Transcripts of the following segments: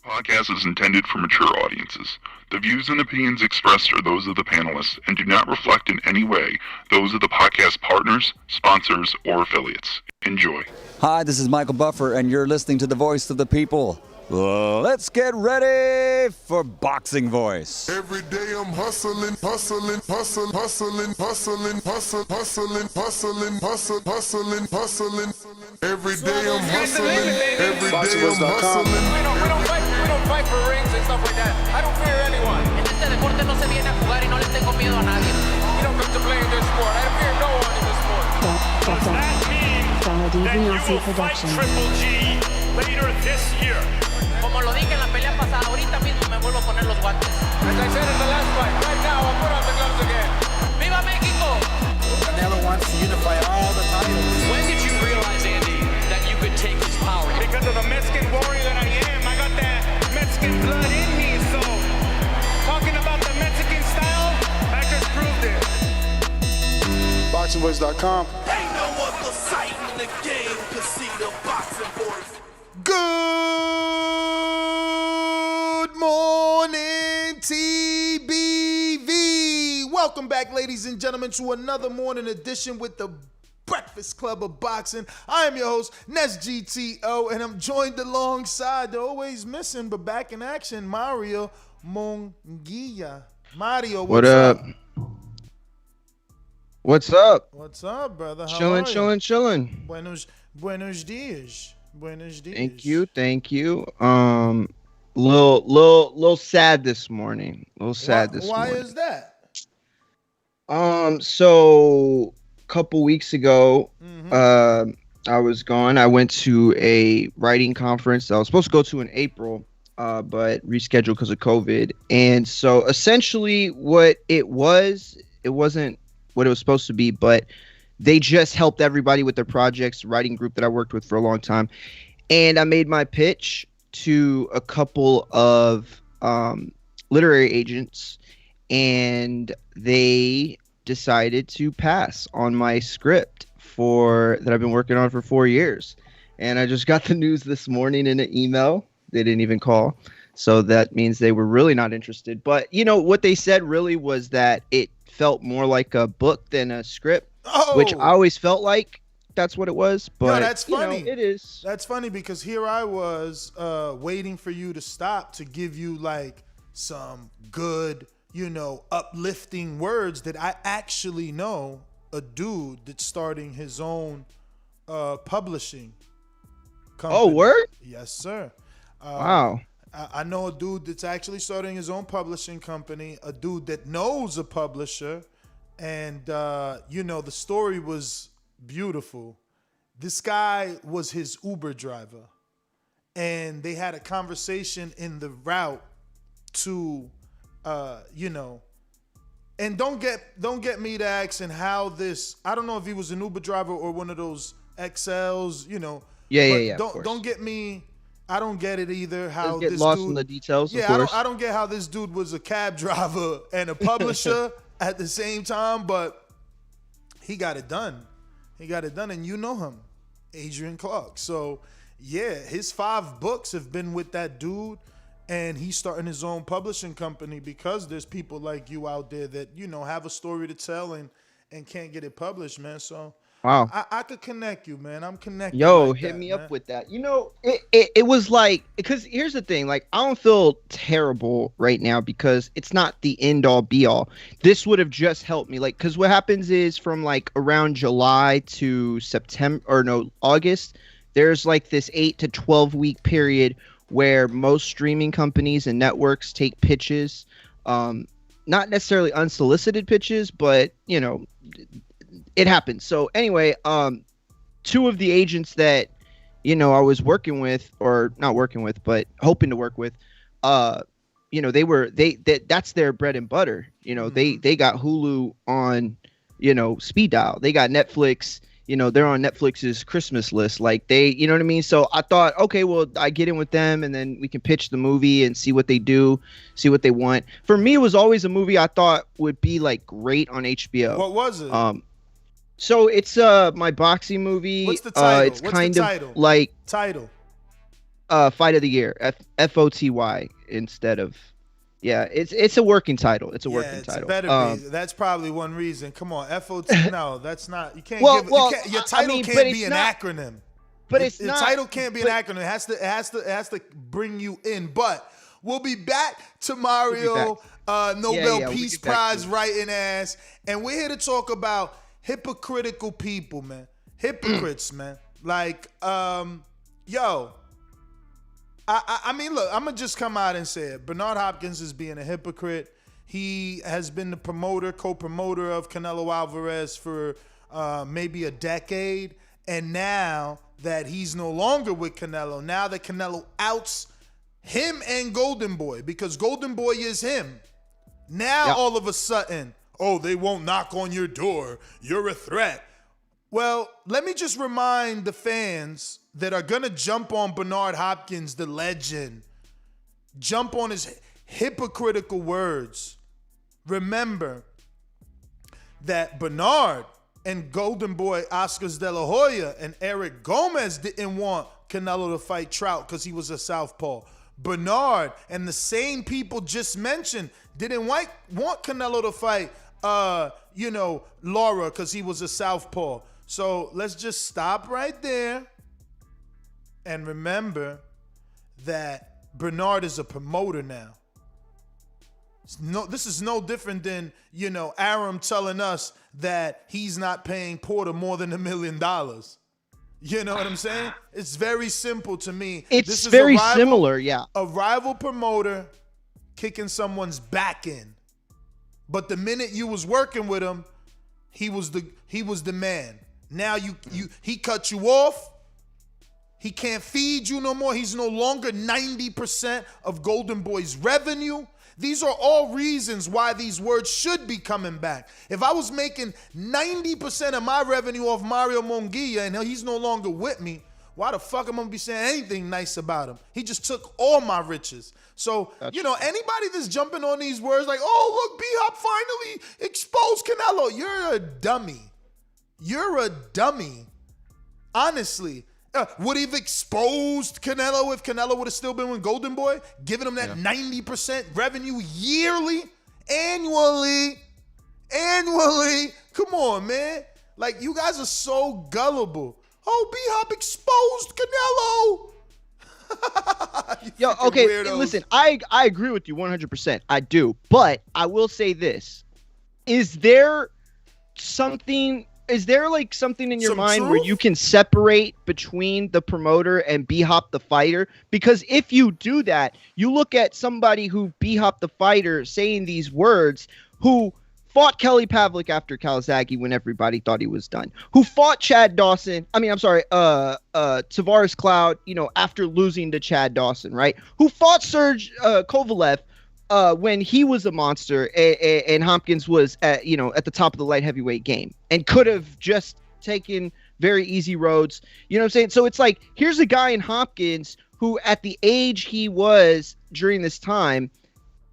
Podcast is intended for mature audiences. The views and opinions expressed are those of the panelists and do not reflect in any way those of the podcast partners, sponsors, or affiliates. Enjoy. Hi, this is Michael Buffer, and you're listening to The Voice of the People. Let's get ready for Boxing Voice. Every day I'm hustling, hustling, hustling, hustling, hustling, hustling, hustling, hustling, hustling, hustling, hustling. Every day I'm hustling, every day I'm hustling. We don't fight for rings and stuff like that. I don't fear anyone. En este deporte no se viene a jugar y no le tengo miedo a nadie. We don't come to play in this sport. I fear no one in this sport. Does that mean that you will fight Triple G later this year? Como lo dije en la pelea pasada, ahorita mismo me vuelvo a poner los guantes. As I said in the last fight, right now I'll put on the gloves again. ¡Viva México! Canelo wants to unify all the titles. When did you realize, Andy, that you could take his power? Because of the Mexican warrior that I am. I got that Mexican blood in me, so talking about the Mexican style, I just proved it. BoxingVoice.com. Ain't no other sight in the game to see the Boxing Voice. Good morning, TBV. Welcome back, ladies and gentlemen, to another morning edition with the Breakfast Club of Boxing. I am your host, Nes GTO, and I'm joined alongside the always missing but back in action, Mario Monguilla. Mario, what's up? What's up? What's up, brother? How chilling, are you? chilling. Buenos dias. Buenos dias. Thank you. Little sad this morning. Why morning. Is that? So a couple weeks ago, I was gone. I went to a writing conference that I was supposed to go to in April, but rescheduled because of COVID. And so essentially what it wasn't what it was supposed to be, but they just helped everybody with their projects, writing group that I worked with for a long time. And I made my pitch to a couple of literary agents, and they decided to pass on my script that I've been working on for 4 years. And I just got the news this morning in an email. They didn't even call. So that means they were really not interested. But, what they said really was that it felt more like a book than a script, which I always felt like that's what it was. But that's funny. It is. That's funny because here I was waiting for you to stop to give you like some good, uplifting words that I actually know a dude that's starting his own publishing company. Oh, word? Yes, sir. Wow. I know a dude that's actually starting his own publishing company, a dude that knows a publisher, and, the story was beautiful. This guy was his Uber driver, and they had a conversation in the route to, and don't get me to asking how this, I don't know if he was an Uber driver or one of those XLs, Yeah. Don't get me. I don't get it either. How get this lost dude, in the details. Yeah, of course. I don't get how this dude was a cab driver and a publisher at the same time, but he got it done. And you know him, Adrian Clark. So yeah, his 5 books have been with that dude, and he's starting his own publishing company because there's people like you out there that have a story to tell and can't get it published, man. So. Wow. I could connect you, man. I'm connected. Yo, like hit that, me man. up with that. It was like, because here's the thing, like, I don't feel terrible right now because it's not the end all be all. This would have just helped me, like, because what happens is from like around July to August, there's like this 8 to 12 week period where most streaming companies and networks take pitches, not necessarily unsolicited pitches, but it happens. So anyway, 2 of the agents that, I was working with, or not working with, but hoping to work with, that's their bread and butter. They got Hulu on, speed dial. They got Netflix, they're on Netflix's Christmas list. Like you know what I mean? So I thought, okay, well, I get in with them and then we can pitch the movie and see what they do, see what they want. For me, it was always a movie I thought would be like great on HBO. What was it? So it's my boxing movie. What's the title? It's kind of like title. Fight of the Year, FOTY instead of. Yeah, it's a working title. It's a working title. Better be. That's probably one reason. Come on, FOT. No, that's not. You can't give. You can't, your title can't be an acronym. But it's the not. Title can't be an acronym. It has to bring you in. But we'll be back to Mario Nobel Peace Prize writing ass, and we're here to talk about hypocritical people, man. Hypocrites, man. Like, yo. I mean, look, I'm going to just come out and say it. Bernard Hopkins is being a hypocrite. He has been the promoter, co-promoter of Canelo Alvarez for maybe a decade. And now that he's no longer with Canelo, now that Canelo outs him and Golden Boy, because Golden Boy is him. Now all of a sudden, oh, they won't knock on your door. You're a threat. Well, let me just remind the fans that are going to jump on Bernard Hopkins, the legend, jump on his hypocritical words. Remember that Bernard and Golden Boy Oscar De La Hoya and Eric Gomez didn't want Canelo to fight Trout because he was a southpaw. Bernard and the same people just mentioned didn't want Canelo to fight, Laura because he was a southpaw. So let's just stop right there and remember that Bernard is a promoter now. This is no different than, Aram telling us that he's not paying Porter more than $1 million. You know what I'm saying? It's very simple to me. It's very similar, yeah. A rival promoter kicking someone's back in. But the minute you was working with him, he was the man. Now he cut you off. He can't feed you no more. He's no longer 90% of Golden Boy's revenue. These are all reasons why these words should be coming back. If I was making 90% of my revenue off Mario Munguia and he's no longer with me, why the fuck am I going to be saying anything nice about him? He just took all my riches. So, anybody that's jumping on these words like, oh, look, B-Hop finally exposed Canelo. You're a dummy. You're a dummy. Honestly. Would he have exposed Canelo if Canelo would have still been with Golden Boy? Giving him that 90% revenue yearly? Annually? Come on, man. Like, you guys are so gullible. Oh, B-Hop exposed Canelo. Yo, okay, weirdos. Listen, I agree with you 100%. I do. But I will say this. Is there something in your mind where you can separate between the promoter and B-Hop the fighter? Because if you do that, you look at somebody who B-Hop the fighter saying these words, who fought Kelly Pavlik after Calzaghe when everybody thought he was done, who fought Tavares Cloud, after losing to Chad Dawson, right? Who fought Serge Kovalev when he was a monster and Hopkins was at the top of the light heavyweight game and could have just taken very easy roads. You know what I'm saying? So it's like, here's a guy in Hopkins who at the age he was during this time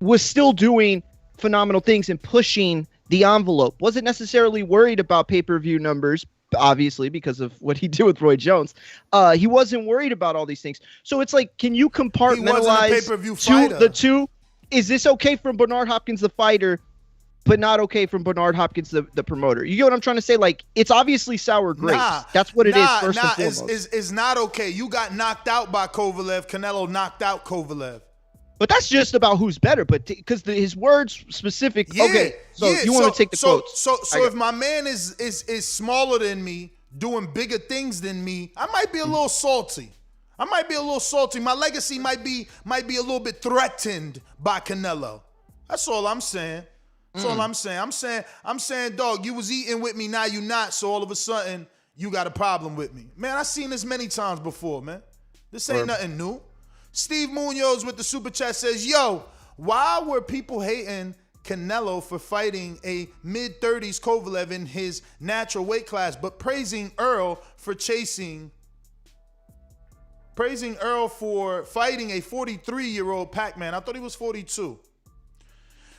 was still doing phenomenal things and pushing the envelope. Wasn't necessarily worried about pay-per-view numbers, obviously, because of what he did with Roy Jones. He wasn't worried about all these things. So it's like, can you compartmentalize the two? Is this okay from Bernard Hopkins, the fighter, but not okay from Bernard Hopkins, the promoter? You get what I'm trying to say? Like, it's obviously sour grapes. That's what it is, first and foremost. It's not okay. You got knocked out by Kovalev. Canelo knocked out Kovalev. But that's just about who's better. But because his words specific. You want to take the quotes? So if my man is smaller than me, doing bigger things than me, I might be a little salty. My legacy might be a little bit threatened by Canelo. That's all I'm saying. I'm saying, dog, you was eating with me, now you not, so all of a sudden you got a problem with me. Man, I seen this many times before, man. This ain't nothing new. Steve Munoz with the super chat says, yo, why were people hating Canelo for fighting a mid-30s Kovalev in his natural weight class, but praising Earl for fighting a 43-year-old Pac-Man? I thought he was 42.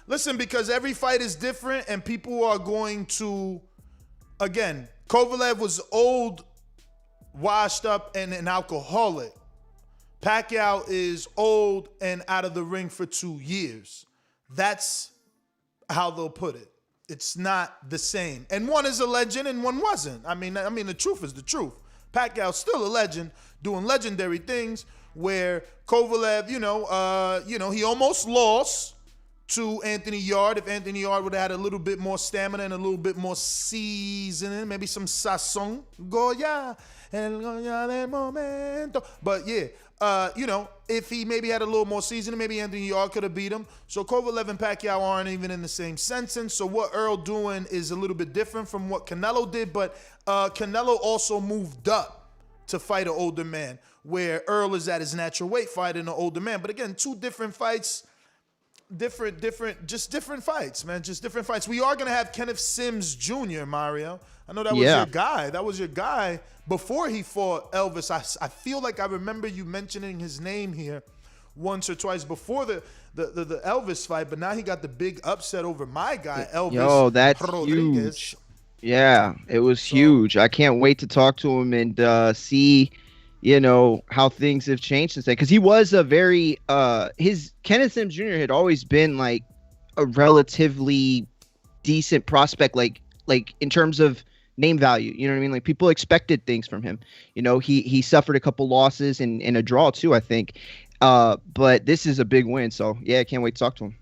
Listen, because every fight is different and people are going to, again, Kovalev was old, washed up, and an alcoholic. Pacquiao is old and out of the ring for 2 years. That's how they'll put it. It's not the same. And one is a legend and one wasn't. I mean, the truth is the truth. Pacquiao's still a legend, doing legendary things. Where Kovalev, he almost lost to Anthony Yarde. If Anthony Yarde would have had a little bit more stamina and a little bit more seasoning, maybe some sazon. Goya, el Goya del momento. But yeah, if he maybe had a little more seasoning, maybe Anthony Yarde could have beat him. So Kovalev and Pacquiao aren't even in the same sentence. So what Earl doing is a little bit different from what Canelo did. But Canelo also moved up to fight an older man, where Earl is at his natural weight fighting an older man. But again, 2 different fights, different fights, man. Just different fights. We are going to have Kenneth Sims Jr., Mario. I know that was your guy. That was your guy before he fought Elvis. I feel like I remember you mentioning his name here once or twice before the Elvis fight, but now he got the big upset over my guy, Elvis. Yo, that's Rodriguez. Huge. Yeah, it was huge. I can't wait to talk to him and see, how things have changed since then. Because he was a very Kenneth Sims Jr. had always been like a relatively decent prospect, like in terms of name value. You know what I mean? Like people expected things from him. He suffered a couple losses and a draw too, I think. But this is a big win. So yeah, I can't wait to talk to him.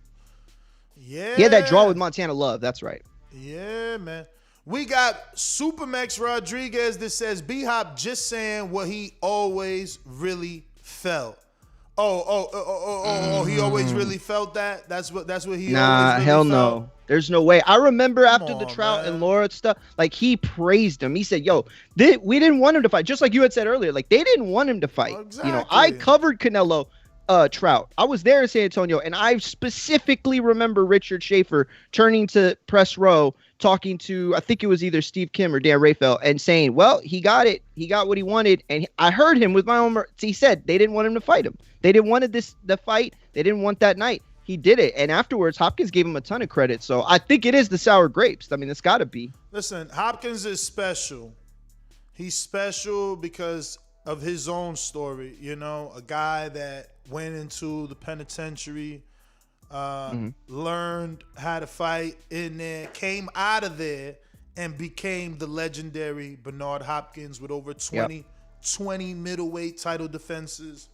Yeah. He had that draw with Montana Love. That's right. Yeah, man. We got Supermax Rodriguez that says B-Hop just saying what he always really felt. He always really felt that? That's what he always really hell felt? no. There's no way. I remember after the Trout and Laura stuff, like he praised him. He said, yo, we didn't want him to fight. Just like you had said earlier, like they didn't want him to fight. Exactly. I covered Canelo Trout. I was there in San Antonio, and I specifically remember Richard Schaefer turning to press row, talking to, I think it was either Steve Kim or Dan Raphael, and saying, well, he got it. He got what he wanted. And I heard him with my own, he said they didn't want him to fight him. They didn't want the fight. They didn't want that night. He did it. And afterwards, Hopkins gave him a ton of credit. So I think it is the sour grapes. I mean, it's got to be. Listen, Hopkins is special. He's special because of his own story. A guy that went into the penitentiary, learned how to fight in there, came out of there, and became the legendary Bernard Hopkins with over 20 middleweight title defenses,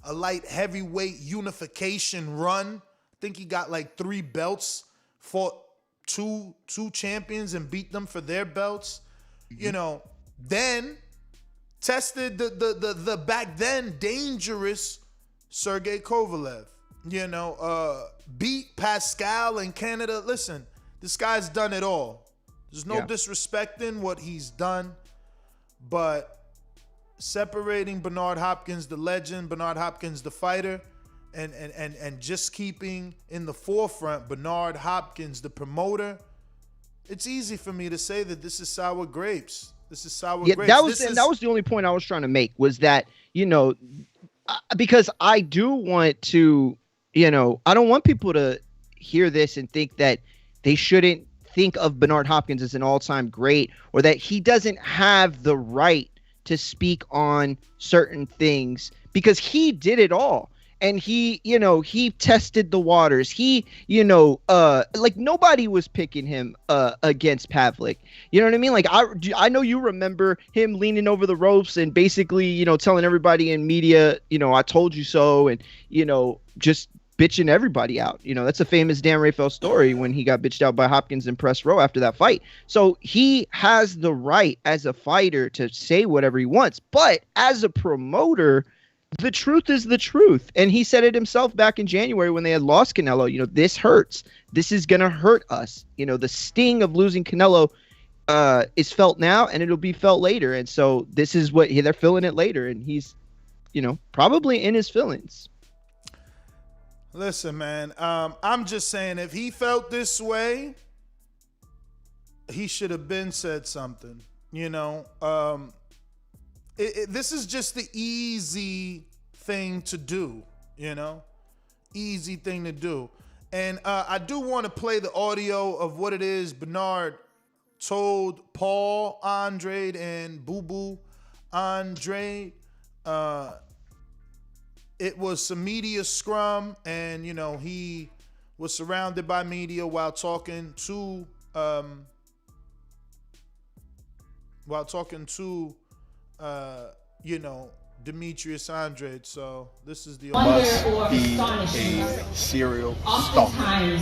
a light heavyweight unification run. I think he got like 3 belts, fought two champions and beat them for their belts. Then tested the back then dangerous Sergey Kovalev. Beat Pascal in Canada. Listen, this guy's done it all. There's no disrespecting what he's done, but separating Bernard Hopkins, the legend, Bernard Hopkins, the fighter, and just keeping in the forefront Bernard Hopkins, the promoter, it's easy for me to say that this is sour grapes. This is sour grapes. That was the only point I was trying to make, was that, because I do want to, I don't want people to hear this and think that they shouldn't think of Bernard Hopkins as an all-time great, or that he doesn't have the right to speak on certain things, because he did it all. And he tested the waters. He, like nobody was picking him against Pavlik. You know what I mean? Like I know you remember him leaning over the ropes and basically, telling everybody in media, I told you so, and just bitching everybody out. That's a famous Dan Raphael story when he got bitched out by Hopkins in press row after that fight. So he has the right as a fighter to say whatever he wants, but as a promoter, the truth is the truth. And he said it himself back in January when they had lost Canelo. This hurts. This is going to hurt us. The sting of losing Canelo is felt now, and it'll be felt later. And so this is what they're feeling it later. And he's, probably in his feelings. Listen, man, I'm just saying, if he felt this way, he should have been said something, this is just the easy thing to do, easy thing to do. And I do want to play the audio of what it is Bernard told Paul Andrade and Boo Boo Andrade. it was some media scrum, and he was surrounded by media while talking to Demetrius Andrade. So this is the must be a serial stalker.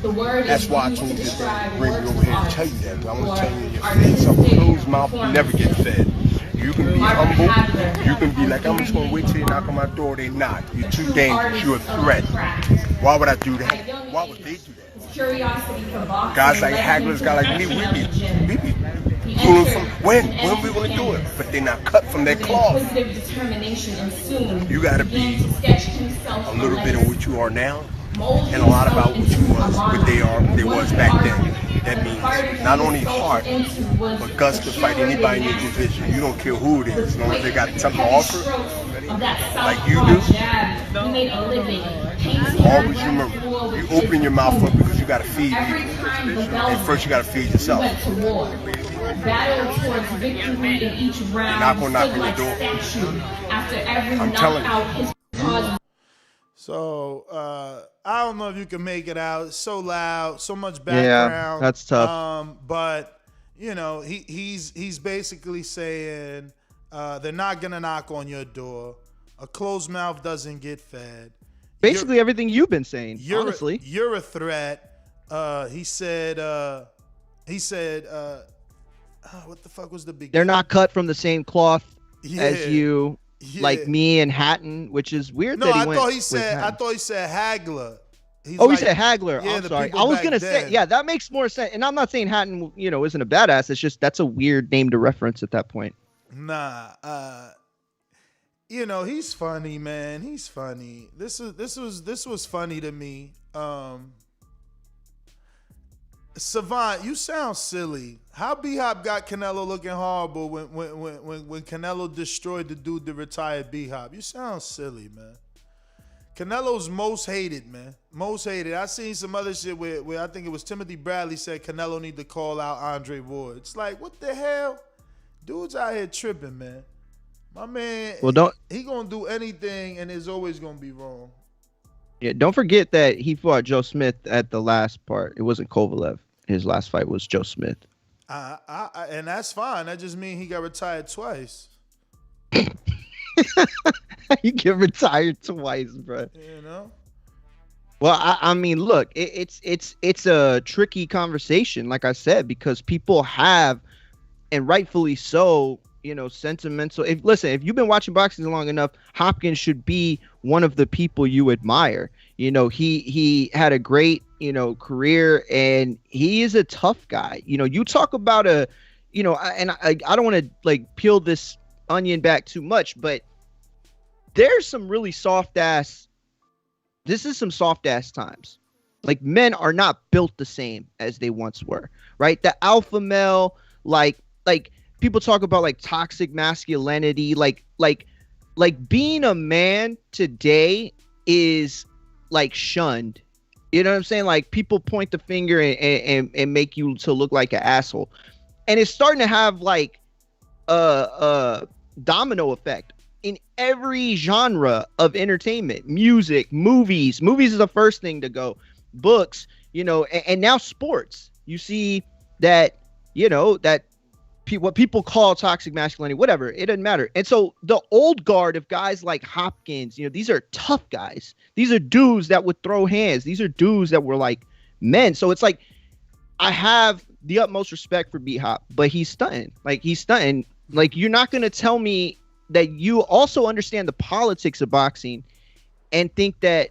That's why I told you to bring you over here and tell you that. I want to tell you you're fed something. Closed mouth, you never get fed. You can be humble. You can be like, I'm just going to wait till you knock on my door. They knock. You're too dangerous. You're a threat. Why would I do that? Why would they do that? Guys like Hagler's, guys like me, we be pulling from when we want to do it, but they're not cut from their cloth. You got to be a little bit of what you are now, and a lot about what they was back then. That means not only heart, but guts to fight anybody in your division. You don't care who it is, as long as they got something to offer, like you do. Always remember, you open your mouth up because you got to feed people. And first you got to feed yourself. Battle towards victory in each round. Not gonna knock on your door. After every I'm telling you. So I don't know if you can make it out. It's so loud, so much background. Yeah, that's tough. But he's basically saying they're not gonna knock on your door. A closed mouth doesn't get fed. Basically everything you've been saying. Honestly, you're a threat. He said. What the fuck was the big? They're not cut from the same cloth as you, like me and Hatton, which is weird. No, I thought he said Hagler. He said Hagler. Yeah, I'm sorry. I was gonna say, yeah, that makes more sense. And I'm not saying Hatton, isn't a badass. It's just that's a weird name to reference at that point. Nah, he's funny, man. He's funny. This was funny to me. Savant, you sound silly. How B-Hop got Canelo looking horrible when Canelo destroyed the dude that retired B-Hop? You sound silly, man. Canelo's most hated, man. Most hated. I seen some other shit where I think it was Timothy Bradley said Canelo need to call out Andre Ward. It's like, what the hell? Dude's out here tripping, man. My man, he gonna do anything and it's always gonna be wrong. Yeah, don't forget that he fought Joe Smith at the last part. It wasn't Kovalev. His last fight was Joe Smith. And that's fine. That just means he got retired twice. You get retired twice, bro. Well, I mean, look, it's a tricky conversation, like I said, because people have, and rightfully so, sentimental. If you've been watching boxing long enough, Hopkins should be one of the people you admire. He had a great, career, and he is a tough guy. You talk about I don't want to peel this onion back too much, but there's some really this is some soft ass times. Like, men are not built the same as they once were, right? The alpha male, like people talk about toxic masculinity, like being a man today is shunned. You know what I'm saying? Like, people point the finger and make you to look like an asshole. And it's starting to have a domino effect in every genre of entertainment. Music, movies. Movies is the first thing to go. Books, and now sports. You see that, what people call toxic masculinity, whatever, it doesn't matter. And so the old guard of guys like Hopkins, these are tough guys. These are dudes that would throw hands. These are dudes that were men. So it's I have the utmost respect for B-Hop, but he's stunting. You're not going to tell me that you also understand the politics of boxing and think that,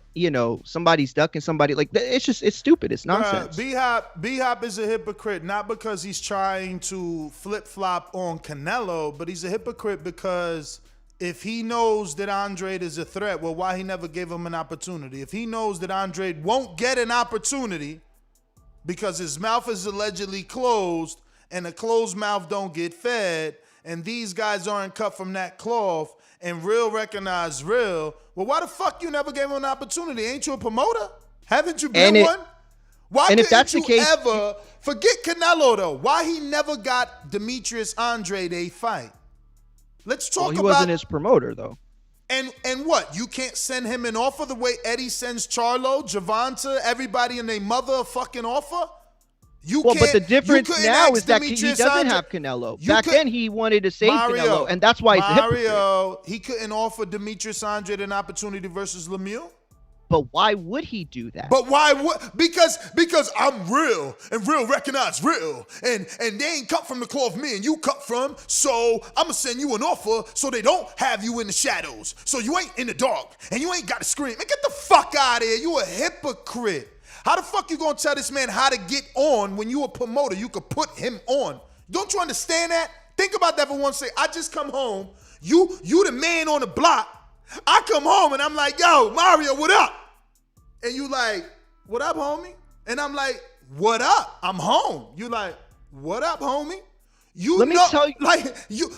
somebody's ducking somebody. It's stupid. It's nonsense. B-Hop is a hypocrite, not because he's trying to flip-flop on Canelo, but he's a hypocrite because if he knows that Andrade is a threat, well, why he never gave him an opportunity? If he knows that Andrade won't get an opportunity because his mouth is allegedly closed and a closed mouth don't get fed, and these guys aren't cut from that cloth, and real recognize real, well, why the fuck you never gave him an opportunity? Ain't you a promoter? Haven't you been one? Why couldn't you ever forget Canelo though? Why he never got Demetrius Andrade a fight? Let's talk about. He wasn't his promoter though. And what? You can't send him an offer the way Eddie sends Charlo, Javonta, everybody and their mother a fucking offer? But the difference now is that he doesn't have Canelo. Back then, he wanted to save Canelo, and that's why he's a hypocrite. He couldn't offer Demetrius Andrade an opportunity versus Lemieux? But why would he do that? But why would? Because I'm real, and real recognize real, and they ain't cut from the cloth me and you cut from, so I'm gonna send you an offer so they don't have you in the shadows, so you ain't in the dark, and you ain't got to scream. Man, get the fuck out of here. You a hypocrite. How the fuck you gonna tell this man how to get on when you a promoter? You could put him on. Don't you understand that? Think about that for one second. I just come home. You the man on the block. I come home and I'm like, yo, Mario, what up? And you like, what up, homie? And I'm like, what up? I'm home. You like, what up, homie? Let me tell you, like you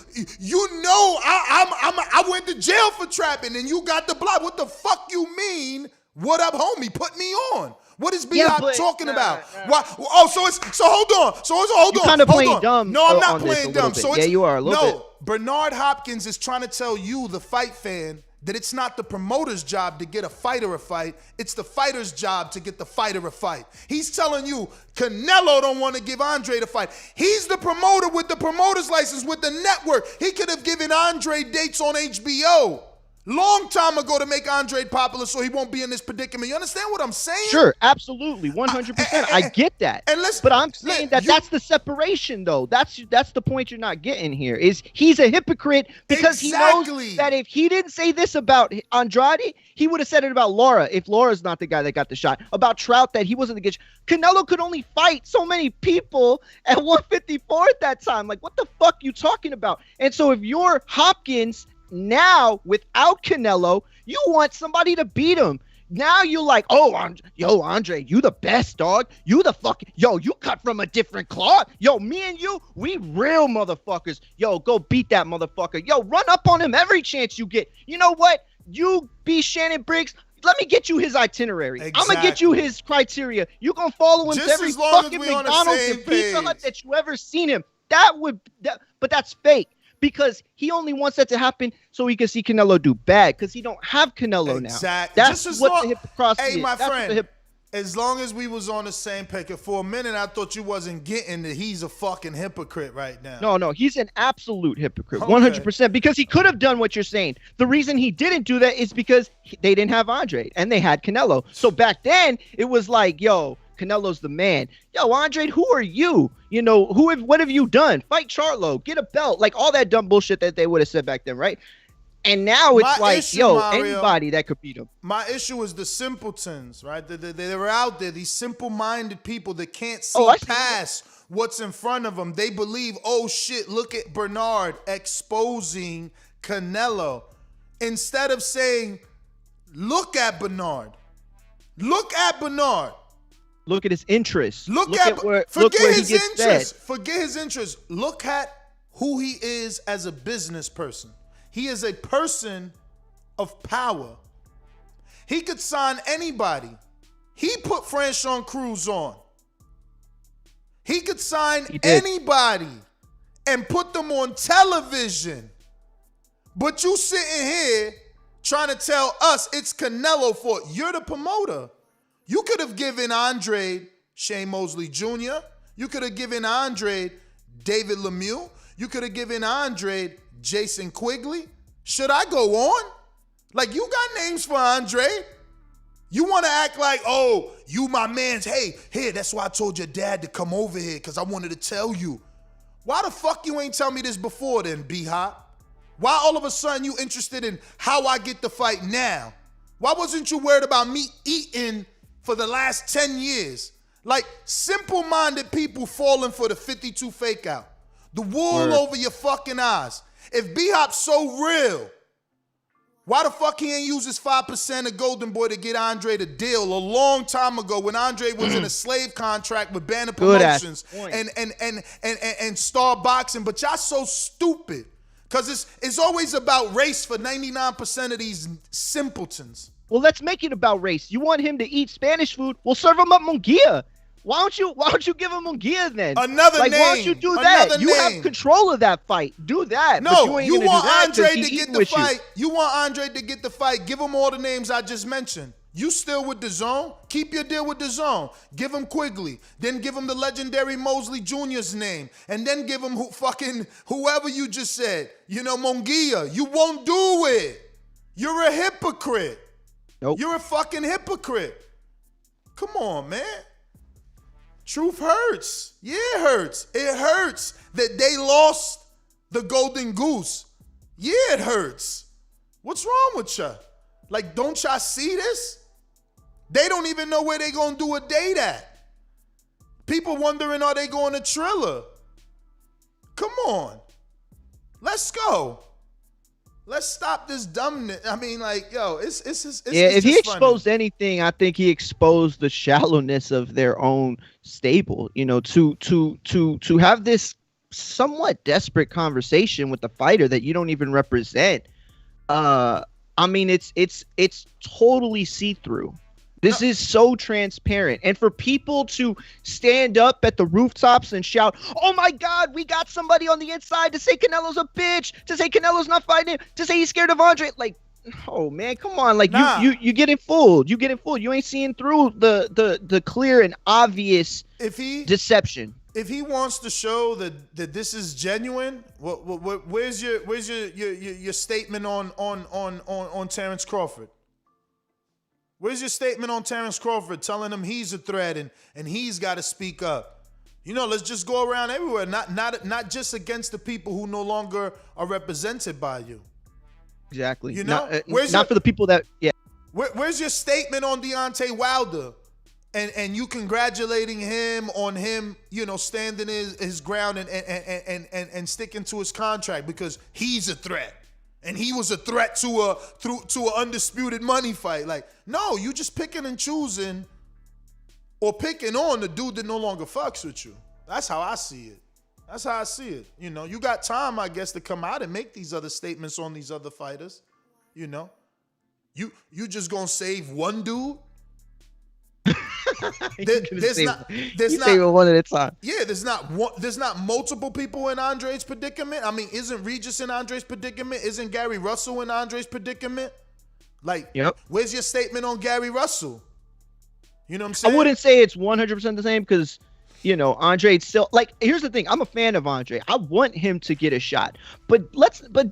know, I went to jail for trapping, and you got the block. What the fuck you mean? What up, homie? Put me on. What is B.I. talking about? Why? Oh, so hold on. Hold on. Kind of playing dumb. No, I'm not playing dumb. So yeah, you are a little bit. No, Bernard Hopkins is trying to tell you, the fight fan, that it's not the promoter's job to get a fighter a fight. It's the fighter's job to get the fighter a fight. He's telling you Canelo don't want to give Andrade a fight. He's the promoter with the promoter's license with the network. He could have given Andrade dates on HBO long time ago to make Andrade popular so he won't be in this predicament. You understand what I'm saying? Sure, absolutely, 100%. I get that. But I'm saying that's the separation, though. That's the point you're not getting here, is he's a hypocrite because he knows that if he didn't say this about Andrade, he would have said it about Lara if Laura's not the guy that got the shot. About Trout, that he wasn't the good. Canelo could only fight so many people at 154 at that time. Like, what the fuck you talking about? And so if you're Hopkins now, without Canelo, you want somebody to beat him. Now you're like, oh, Andre, you the best, dog. You the fucking, you cut from a different cloth. Yo, me and you, we real motherfuckers. Yo, go beat that motherfucker. Yo, run up on him every chance you get. You know what? You be Shannon Briggs. Let me get you his itinerary. Exactly. I'm going to get you his criteria. You going to follow him to every fucking McDonald's and Pizza Hut that you ever seen him. But that's fake. Because he only wants that to happen so he can see Canelo do bad. Because he don't have Canelo now. Exactly. That's what the hypocrisy is. Hey, my friend, as long as we was on the same page, for a minute I thought you wasn't getting that he's a fucking hypocrite right now. No, he's an absolute hypocrite, 100%. Because he could have done what you're saying. The reason he didn't do that is because they didn't have Andrade and they had Canelo. So back then, it was like, yo, Canelo's the man. Yo, Andrade, who are you? You know, what have you done? Fight Charlo, get a belt, like all that dumb bullshit that they would have said back then, right? And now it's Mario, anybody that could beat him. My issue is the simpletons, right? They're out there, these simple-minded people that can't see past what's in front of them. They believe, oh shit, look at Bernard exposing Canelo. Instead of saying, look at Bernard. Look at Bernard. Look at his interests. Forget his interests. Look at who he is as a business person. He is a person of power. He could sign anybody. He put Franchon Cruz on. He could sign anybody and put them on television. But you sitting here trying to tell us it's Canelo fault. You're the promoter. You could have given Andrade Shane Mosley Jr. You could have given Andrade David Lemieux. You could have given Andrade Jason Quigley. Should I go on? Like, you got names for Andrade. You want to act like, oh, you my man's. Hey, here, that's why I told your dad to come over here, because I wanted to tell you. Why the fuck you ain't tell me this before then, B-Hop? Why all of a sudden you interested in how I get the fight now? Why wasn't you worried about me eating for the last 10 years? Like, simple-minded people falling for the 52 fake out. The wool over your fucking eyes. If B-Hop's so real, why the fuck he ain't use his 5% of Golden Boy to get Andrade a deal a long time ago when Andrade was in a slave contract with Banner Promotions and Star Boxing? But y'all so stupid because it's always about race for 99% of these simpletons. Well, let's make it about race. You want him to eat Spanish food? We'll serve him up Munguia. Why don't you give him Munguia then? Another like, name. Why don't you do that? Another You have name. control of that fight. Do that. No, but you, ain't you gonna want do that Andre 'cause to he get eating the with you. fight. You want Andre to get the fight. Give him all the names I just mentioned. You still with Dazn? Keep your deal with Dazn. Give him Quigley. Then give him the legendary Mosley Jr.'s name. And then give him whoever you just said. You know, Munguia. You won't do it. You're a hypocrite. Nope. You're a fucking hypocrite. Come on, man. Truth hurts. Yeah, it hurts. It hurts that they lost the Golden Goose. Yeah, it hurts. What's wrong with ya? Like, don't y'all see this? They don't even know where they gonna do a date at. People wondering, are they going to Triller? Come on. Let's go. Let's stop this dumbness. I mean, like, yo, it's if he just exposed funny. anything, I think he exposed the shallowness of their own stable. You know, to have this somewhat desperate conversation with the fighter that you don't even represent. I mean, it's totally see-through. This is so transparent. And for people to stand up at the rooftops and shout, oh my God, we got somebody on the inside to say Canelo's a bitch, to say Canelo's not fighting, to say he's scared of Andre. Like, oh man, come on. Like, you getting fooled. You getting fooled. You ain't seeing through the clear and obvious deception. If he wants to show that this is genuine, where's your statement on Terrence Crawford? Where's your statement on Terrence Crawford telling him he's a threat and he's got to speak up? You know, let's just go around everywhere, not just against the people who no longer are represented by you. Exactly. You know, not for the people that, yeah. Where's your statement on Deontay Wilder and you congratulating him on him, you know, standing his ground and sticking to his contract because he's a threat. And he was a threat to an undisputed money fight. Like, no, you just picking and choosing or picking on the dude that no longer fucks with you. That's how I see it. That's how I see it. You know, you got time, I guess, to come out and make these other statements on these other fighters. You know, you just gonna save one dude. There's not one at a time. Yeah, there's not multiple people in Andre's predicament. I mean, isn't Regis in Andre's predicament? Isn't Gary Russell in Andre's predicament? Like, where's your statement on Gary Russell? You know what I'm saying? I wouldn't say it's 100% the same because, you know, Andre still, like, here's the thing. I'm a fan of Andre. I want him to get a shot. But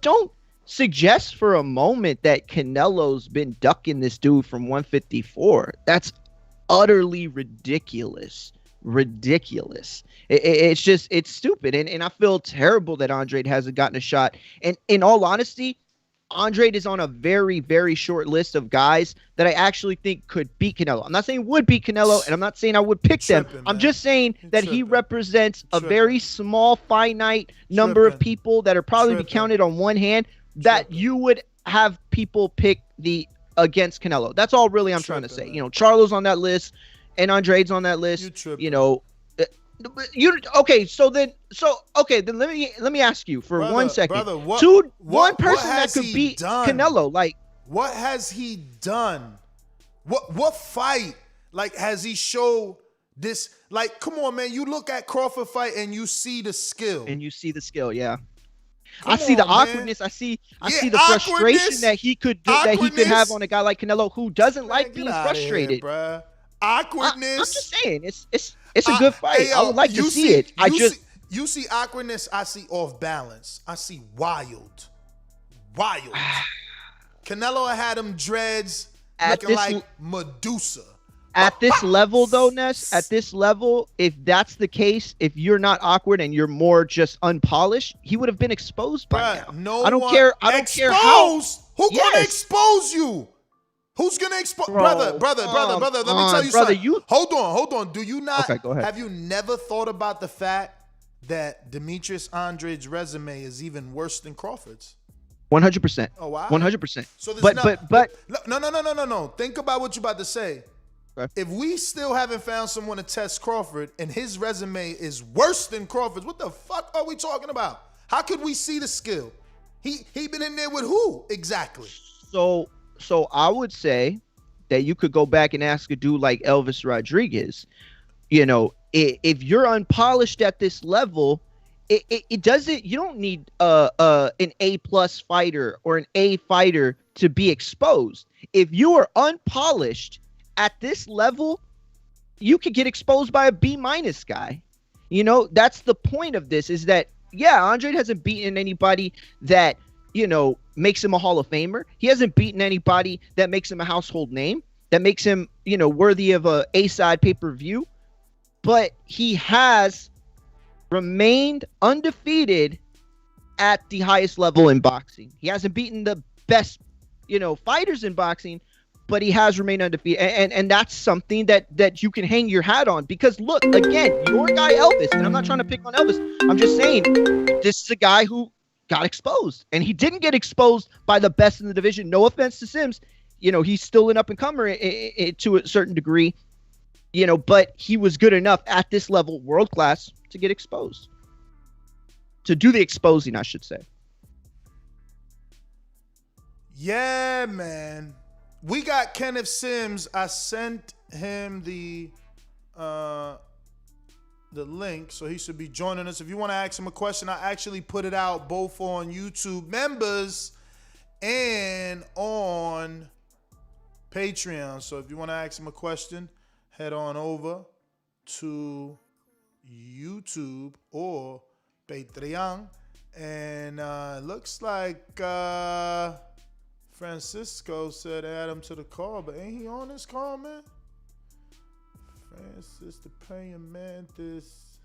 don't suggest for a moment that Canelo's been ducking this dude from 154. That's utterly ridiculous. It's stupid. And I feel terrible that Andrade hasn't gotten a shot. And in all honesty, Andrade is on a very, very short list of guys that I actually think could beat Canelo. I'm not saying would beat Canelo, and I'm not saying I would pick them. I'm just saying that he represents a very small, finite number of people that are probably be counted on one hand that you would have people pick against Canelo. That's all really I'm trying to say. You know, Charlo's on that list and Andrade's on that list. You know, okay, then let me ask you for 1 second. One person that could beat Canelo, like, what has he done? What fight like has he showed this? Like, come on, man, you look at Crawford fight and you see the skill. Yeah. I see the awkwardness. I see the frustration that he could have on a guy like Canelo who doesn't like being frustrated. Here, awkwardness. I'm just saying it's a good fight. I would like to see it. You see awkwardness. I see off balance. I see wild. Canelo had him dreads looking like Medusa. At this level, though, Ness, if that's the case, if you're not awkward and you're more just unpolished, he would have been exposed by now. I don't care how. Who's gonna expose you? Who's gonna expose? Brother, let me tell you something. Hold on. Do you not? Okay, go ahead. Have you never thought about the fact that Demetrius Andrade's resume is even worse than Crawford's? 100%. Oh wow. 100%. So but no. Think about what you're about to say. Okay. If we still haven't found someone to test Crawford and his resume is worse than Crawford's, what the fuck are we talking about? How could we see the skill? He been in there with who exactly? So I would say that you could go back and ask a dude like Elvis Rodriguez. If you're unpolished at this level, it doesn't. You don't need an A+ fighter or an A fighter to be exposed. If you are unpolished at this level, you could get exposed by a B- guy. That's the point of this. Is that Andrade hasn't beaten anybody that makes him a Hall of Famer. He hasn't beaten anybody that makes him a household name, that makes him worthy of a A-side pay-per-view. But he has remained undefeated at the highest level in boxing. He hasn't beaten the best, fighters in boxing, but he has remained undefeated. And that's something that you can hang your hat on. Because look, again, your guy Elvis, and I'm not trying to pick on Elvis. I'm just saying this is a guy who got exposed. And he didn't get exposed by the best in the division. No offense to Sims. He's still an up-and-comer to a certain degree. But he was good enough at this level, world class, to get exposed. To do the exposing, I should say. Yeah, man. We got Kenneth Sims. I sent him the link, so he should be joining us. If you want to ask him a question, I actually put it out both on YouTube members and on Patreon. So if you want to ask him a question, head on over to YouTube or Patreon. And looks like Francisco said add him to the call, but ain't he on this call, man? Francis the Praying Mantis.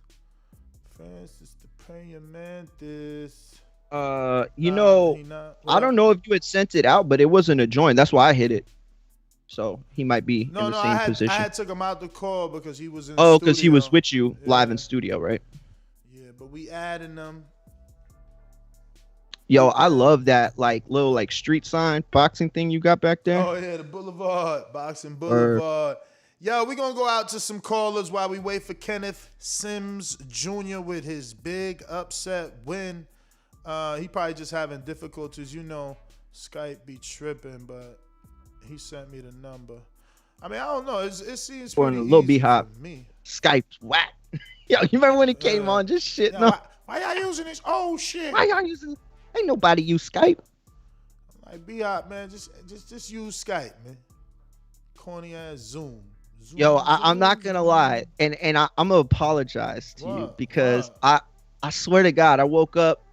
I don't know if you had sent it out, but it wasn't a join. That's why I hit it. So he might be in the same position. I had took him out the call because he was in studio. Because he was with you live in studio, right? Yeah, but we adding them. Yo, I love that little street sign boxing thing you got back there. Oh yeah, the Boulevard, Boxing Boulevard. Yo, we're gonna go out to some callers while we wait for Kenneth Sims Jr. with his big upset win. He probably just having difficulties. Skype be tripping, but he sent me the number. I mean, I don't know. It seems pretty a little easy B-hop. for me. Skype's whack. Yo, you remember when it came on? Just shit. No. Why y'all using this? Oh shit. Why y'all using? Ain't nobody use Skype. Like B-hop, man. Just use Skype, man. Corny ass Zoom. Yo, I'm not gonna lie, and I'm gonna apologize to you because I swear to God, I woke up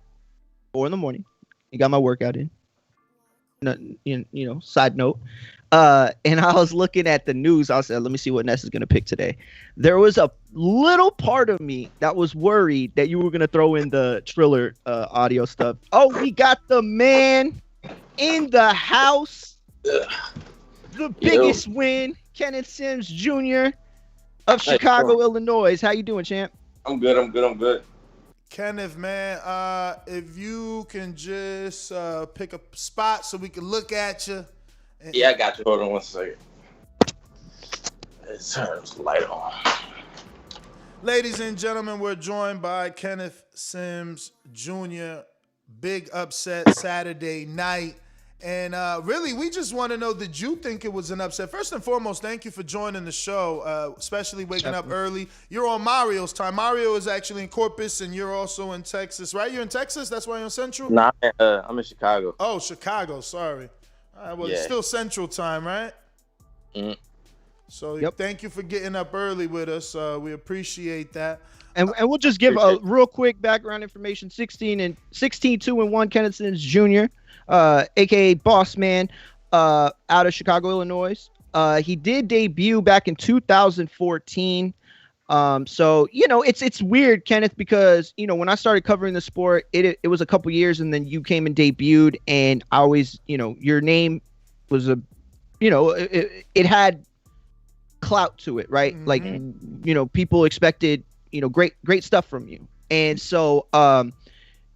4 a.m. and got my workout in. Side note. And I was looking at the news. I said, let me see what Ness is gonna pick today. There was a little part of me that was worried that you were gonna throw in the Triller audio stuff. Oh, we got the man in the house. The biggest win. Kenneth Sims Jr. of Chicago, Illinois. How you doing, champ? I'm good. Kenneth, man, if you can just pick a spot so we can look at you. Yeah, I got you. Hold on one second. It turns light on. Ladies and gentlemen, we're joined by Kenneth Sims Jr. Big upset Saturday night. And really, we just want to know, did you think it was an upset? First and foremost, thank you for joining the show, especially waking up early. You're on Mario's time. Mario is actually in Corpus, and you're also in Texas, right? You're in Texas? That's why you're in Central? Nah, I'm in Chicago. Oh, Chicago. Sorry. All right, well, It's still Central time, right? Mm-hmm. So Thank you for getting up early with us. We appreciate that. And we'll just give a real quick background information. 16-2-1 Kenneth Sims Jr., aka Boss Man, out of Chicago, Illinois. He did debut back in 2014. So it's weird, Kenneth, because when I started covering the sport, it was a couple years, and then you came and debuted, and I always, your name was it had clout to it, right? Mm-hmm. Like, people expected great stuff from you. And so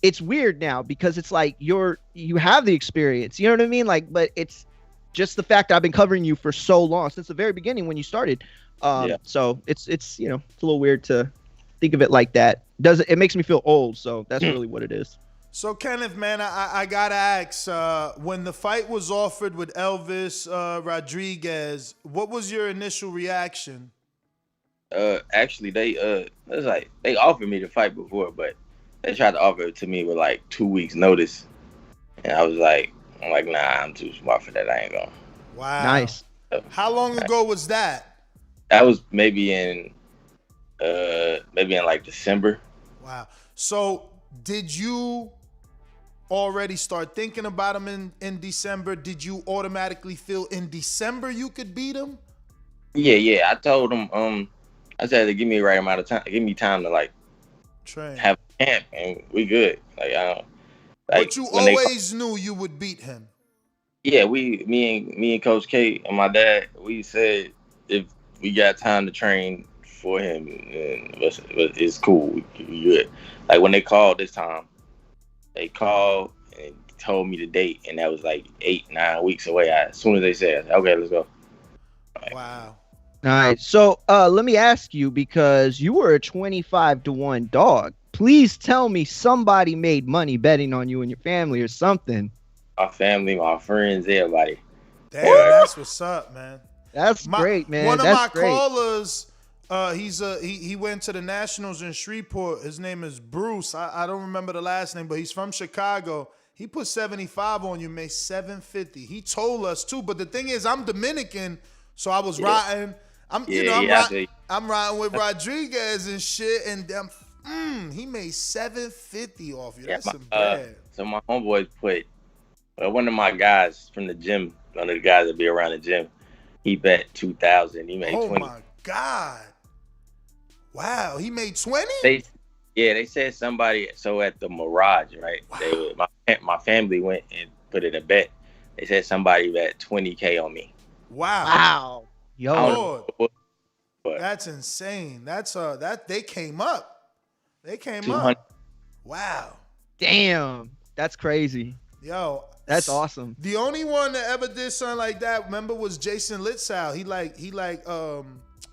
it's weird now because it's like you have the experience, you know what I mean? Like, but it's just the fact that I've been covering you for so long, since the very beginning when you started. So it's a little weird to think of it like that. It makes me feel old, so that's really what it is. So Kenneth, man, I gotta ask, when the fight was offered with Elvis Rodriguez, what was your initial reaction? Actually, it's like they offered me to fight before, but they tried to offer it to me with like 2 weeks notice, and I'm like, nah, I'm too smart for that. I ain't going. Wow. Nice. How long ago was that? That was maybe in like December. Wow. So did you already start thinking about him in December? Did you automatically feel in December you could beat him? Yeah. I told him, I said to give me the right amount of time, give me time to like train, have a camp, and we good. Like I don't. Like, but you always knew you would beat him. Yeah, me and Coach K and my dad, we said if we got time to train for him, and it's cool. We good. Like when they called this time, they called and told me the date, and that was like 8-9 weeks away. As soon as they said, I said, okay, let's go. Wow. All right. So let me ask you, because you were a 25-1 dog. Please tell me somebody made money betting on you and your family or something. My family, my friends, everybody. Damn, that's what's up, man. That's great, man. One of that's my great. callers, he went to the Nationals in Shreveport. His name is Bruce. I don't remember the last name, but he's from Chicago. He put 75 on you, made 750. He told us too, but the thing is, I'm Dominican, so I was riding. I'm riding with Rodriguez and shit, and he made 750 off you. That's some bread. So my homeboys put one of my guys from the gym, one of the guys that be around the gym, he bet 2,000. He made 20. Oh my God! Wow, he made 20. They said somebody. So at the Mirage, right? Wow. My family went and put in a bet. They said somebody bet 20K on me. Wow. Yo. Lord. That's insane. That's that they came up. They came up. Wow. Damn. That's crazy. Yo. That's awesome. The only one that ever did something like that, remember, was Jason Litzau. He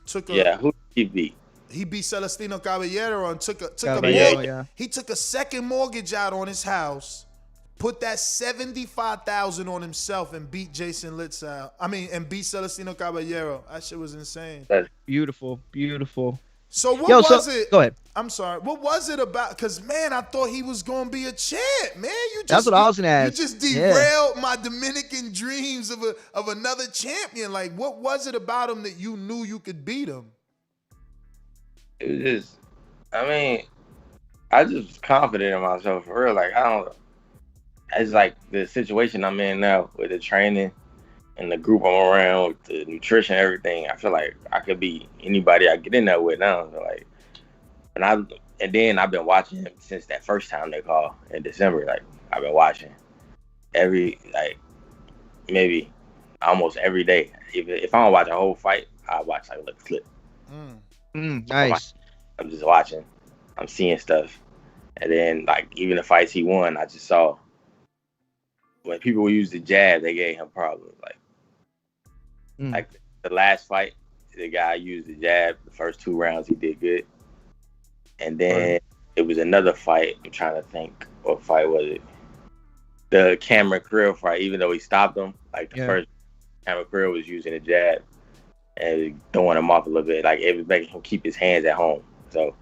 took a who did he beat? He beat Celestino Caballero and took a mortgage. Yeah. He took a second mortgage out on his house, put that 75,000 on himself, and beat Jason Litzau. And beat Celestino Caballero. That shit was insane. That's beautiful. So what was it? Go ahead. I'm sorry. What was it about? Because, man, I thought he was going to be a champ, man. That's what I was going to ask. You just derailed my Dominican dreams of another champion. Like, what was it about him that you knew you could beat him? It was just, I just was confident in myself, for real. Like, it's like the situation I'm in now with the training and the group I'm around, with the nutrition, everything. I feel like I could be anybody I get in there with now. So like, and then I've been watching him since that first time they called in December. Like, I've been watching maybe almost every day. If I don't watch a whole fight, I watch like a clip. Nice. I'm just watching. I'm seeing stuff, and then like even the fights he won, I just saw when people use the jab, they gave him problems. Like the last fight, the guy used the jab. The first 2 rounds, he did good. And then it was another fight. I'm trying to think, what fight was it? The Cameron Creel fight. Even though he stopped him, like the first Cameron Creel was using a jab and throwing him off a little bit. Like it was making him keep his hands at home. So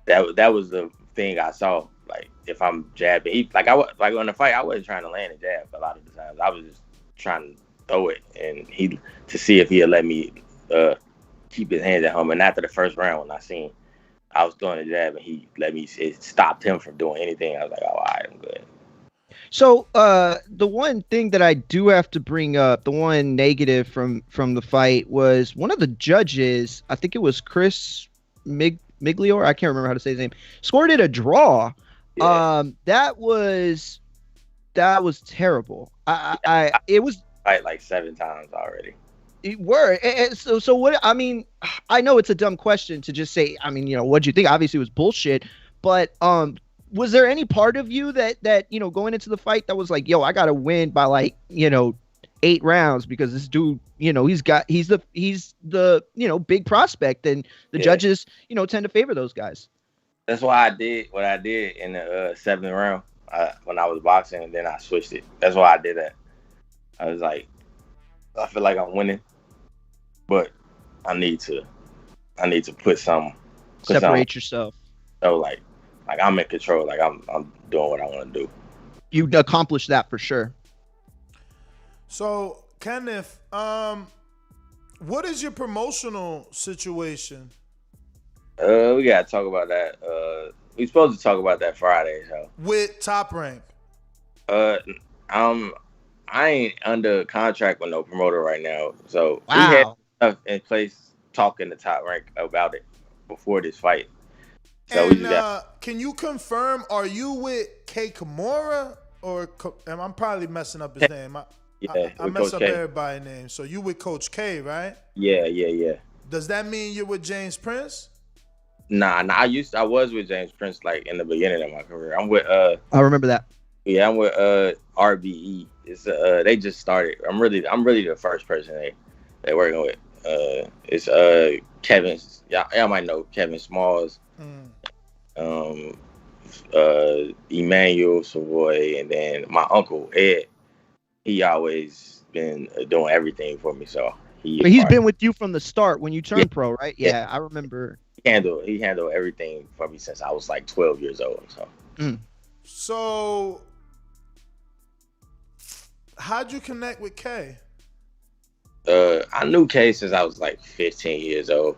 that was the thing I saw. Like if I'm jabbing, on the fight, I wasn't trying to land a jab a lot of the times. I was just trying to throw it, and to see if he'd let me keep his hands at home. And after the first round, when I was throwing a jab, and he let me, it stopped him from doing anything. I was like, oh, all right, I'm good. So the one thing that I do have to bring up, the one negative from the fight, was one of the judges, I think it was Chris Miglior, I can't remember how to say his name, scored it a draw. Yeah. That was terrible. It was fight like 7 times already. So what? I mean, I know it's a dumb question to just say. I mean, what'd you think? Obviously, it was bullshit. But was there any part of you that going into the fight that was like, yo, I gotta win by 8 rounds because this dude, he's the big prospect, and the judges, tend to favor those guys. That's why I did what I did in the 7th round when I was boxing, and then I switched it. That's why I did that. I was like, I feel like I'm winning, but I need to I need to put separate yourself. So like I'm in control. Like I'm doing what I want to do. You accomplished that for sure. So Kenneth, what is your promotional situation? We gotta talk about that. We supposed to talk about that Friday, so. With Top Rank. I ain't under contract with no promoter right now, so wow. We had stuff in place talking to Top Rank about it before this fight. So and can you confirm? Are you with K Kimura or I'm probably messing up his name? I mess up everybody's name. So you with Coach K, right? Yeah. Does that mean you're with James Prince? Nah. I was with James Prince like in the beginning of my career. I'm with I remember that. Yeah, I'm with RBE. It's they just started. I'm really the first person they working with. It's Kevin. Y'all might know Kevin Smalls. Emmanuel Savoy, and then my uncle Ed. He always been doing everything for me. So he's been with you from the start when you turned pro, right? Yeah, I remember. He handled everything for me since I was like 12 years old. So. So, how'd you connect with K? I knew K since I was like 15 years old,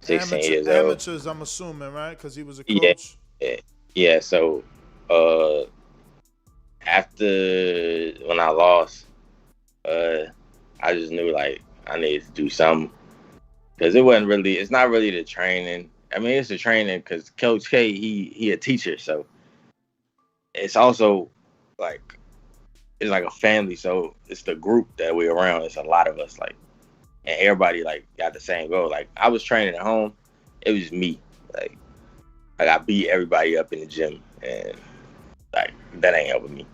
16 years old. Amateurs, I'm assuming, right? Because he was a coach. Yeah. So, after when I lost, I just knew like I needed to do something because it's not really the training. I mean, it's the training because Coach K, he a teacher, so it's also like it's like a family. So it's the group that we're around. It's a lot of us, like, and everybody like got the same goal. Like I was training at home, it was just me. Like I beat everybody up in the gym, and like that ain't helping me.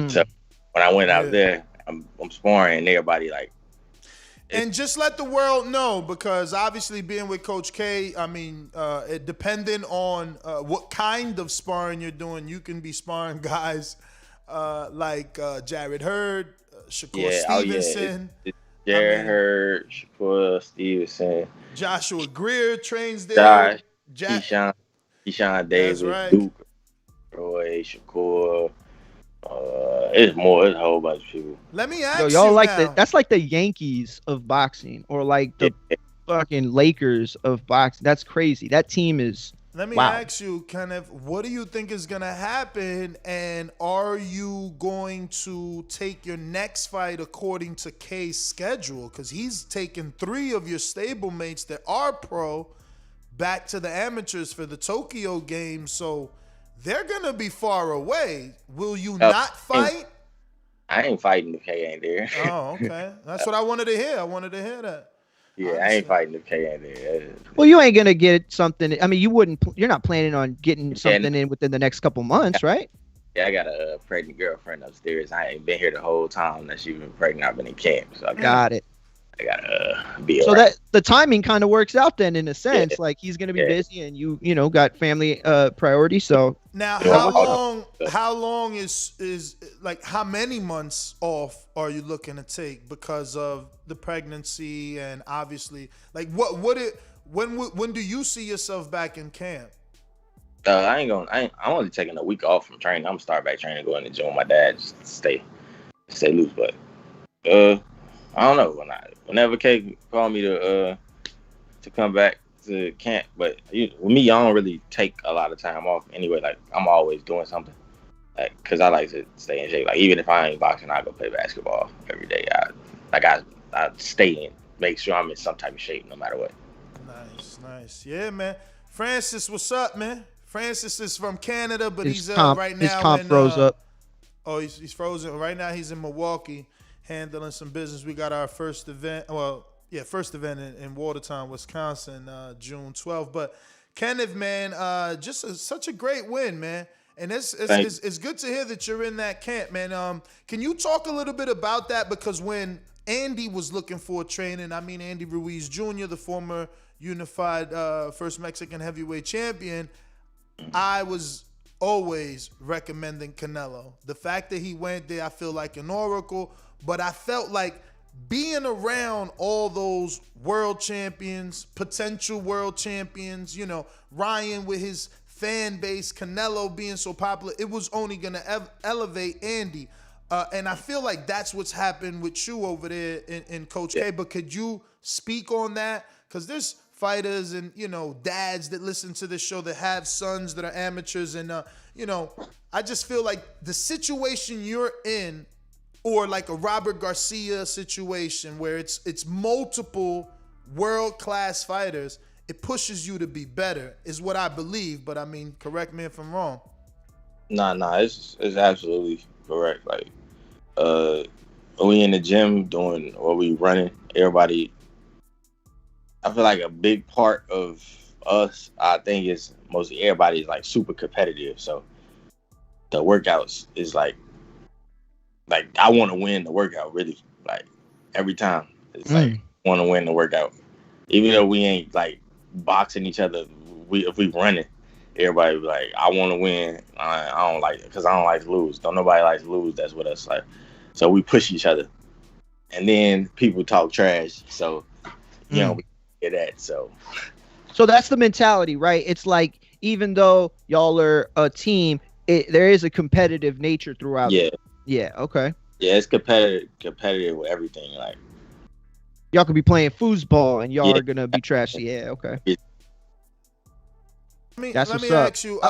So when I went out there, I'm sparring, and everybody like. And just let the world know, because obviously being with Coach K, I mean, depending on what kind of sparring you're doing, you can be sparring guys like Jared Hurd, Shakur Stevenson. Jared Hurd, Shakur Stevenson. Joshua Greer trains there. Keyshawn Davis, right. Duke, Roy, Shakur. It's a whole bunch of people. Let me ask y'all you like now. that's like the Yankees of boxing, or like the fucking Lakers of boxing. That's crazy. That team is. Let me ask you, Kenneth, what do you think is gonna happen, and are you going to take your next fight according to K's schedule? Because he's taken 3 of your stablemates that are pro back to the amateurs for the Tokyo game, so they're gonna be far away. Will you not fight? I ain't fighting if K ain't there. Oh, okay. That's what I wanted to hear. I wanted to hear that. Yeah, honestly. I ain't fighting if K ain't there. Well, you ain't gonna get something. I mean, you're not planning on getting something in within the next couple months, right? Yeah, I got a pregnant girlfriend upstairs. I ain't been here the whole time that she been pregnant. I've been in camp, so I got it. I gotta be so that the timing kind of works out then, in a sense. Like he's gonna be busy, and you got family priorities. So now, how long is like how many months off are you looking to take because of the pregnancy, and obviously like when do you see yourself back in camp? I'm only taking a week off from training. I'm gonna start back training, going to the gym with my dad, just to stay loose. But I don't know whenever K call me to come back to camp. But with me, I don't really take a lot of time off anyway. Like I'm always doing something, like because I like to stay in shape. Like even if I ain't boxing, I go play basketball every day. I stay in, make sure I'm in some type of shape no matter what. Nice. Yeah, man. Francis, what's up, man? Francis is from Canada, but he's right now. His comp froze up. Oh, he's frozen. Right now he's in Milwaukee handling some business. We got our first event. First event in Watertown, Wisconsin, June 12th. But Kenneth, man, such a great win, man. And it's good to hear that you're in that camp, man. Can you talk a little bit about that? Because when Andy was looking for training, I mean Andy Ruiz Jr., the former unified first Mexican heavyweight champion, I was always recommending Canelo. The fact that he went there, I feel like an oracle, but I felt like being around all those world champions, potential world champions, you know, Ryan with his fan base, Canelo being so popular, it was only going to elevate Andy. And I feel like that's what's happened with you over there in Coach K. But could you speak on that? Because there's fighters and, you know, dads that listen to this show that have sons that are amateurs. And, you know, I just feel like the situation you're in, or like a Robert Garcia situation where it's multiple world-class fighters, it pushes you to be better, is what I believe. But I mean, correct me if I'm wrong. Nah, it's absolutely correct. Like, when we in the gym doing what we running, everybody, I feel like a big part of us, I think, is mostly everybody's like super competitive. So the workouts is like I want to win the workout, really. Like every time, it's like want to win the workout, even though we ain't like boxing each other. If we running, everybody be like, I want to win. I don't like it because I don't like to lose. Don't nobody likes to lose. That's what us like. So we push each other, and then people talk trash. So you know we get that. So that's the mentality, right? It's like even though y'all are a team, there is a competitive nature throughout. Yeah. Yeah, okay. Yeah, it's competitive with everything. Like y'all could be playing foosball and y'all are gonna be trashy. Yeah, okay. Let me ask you,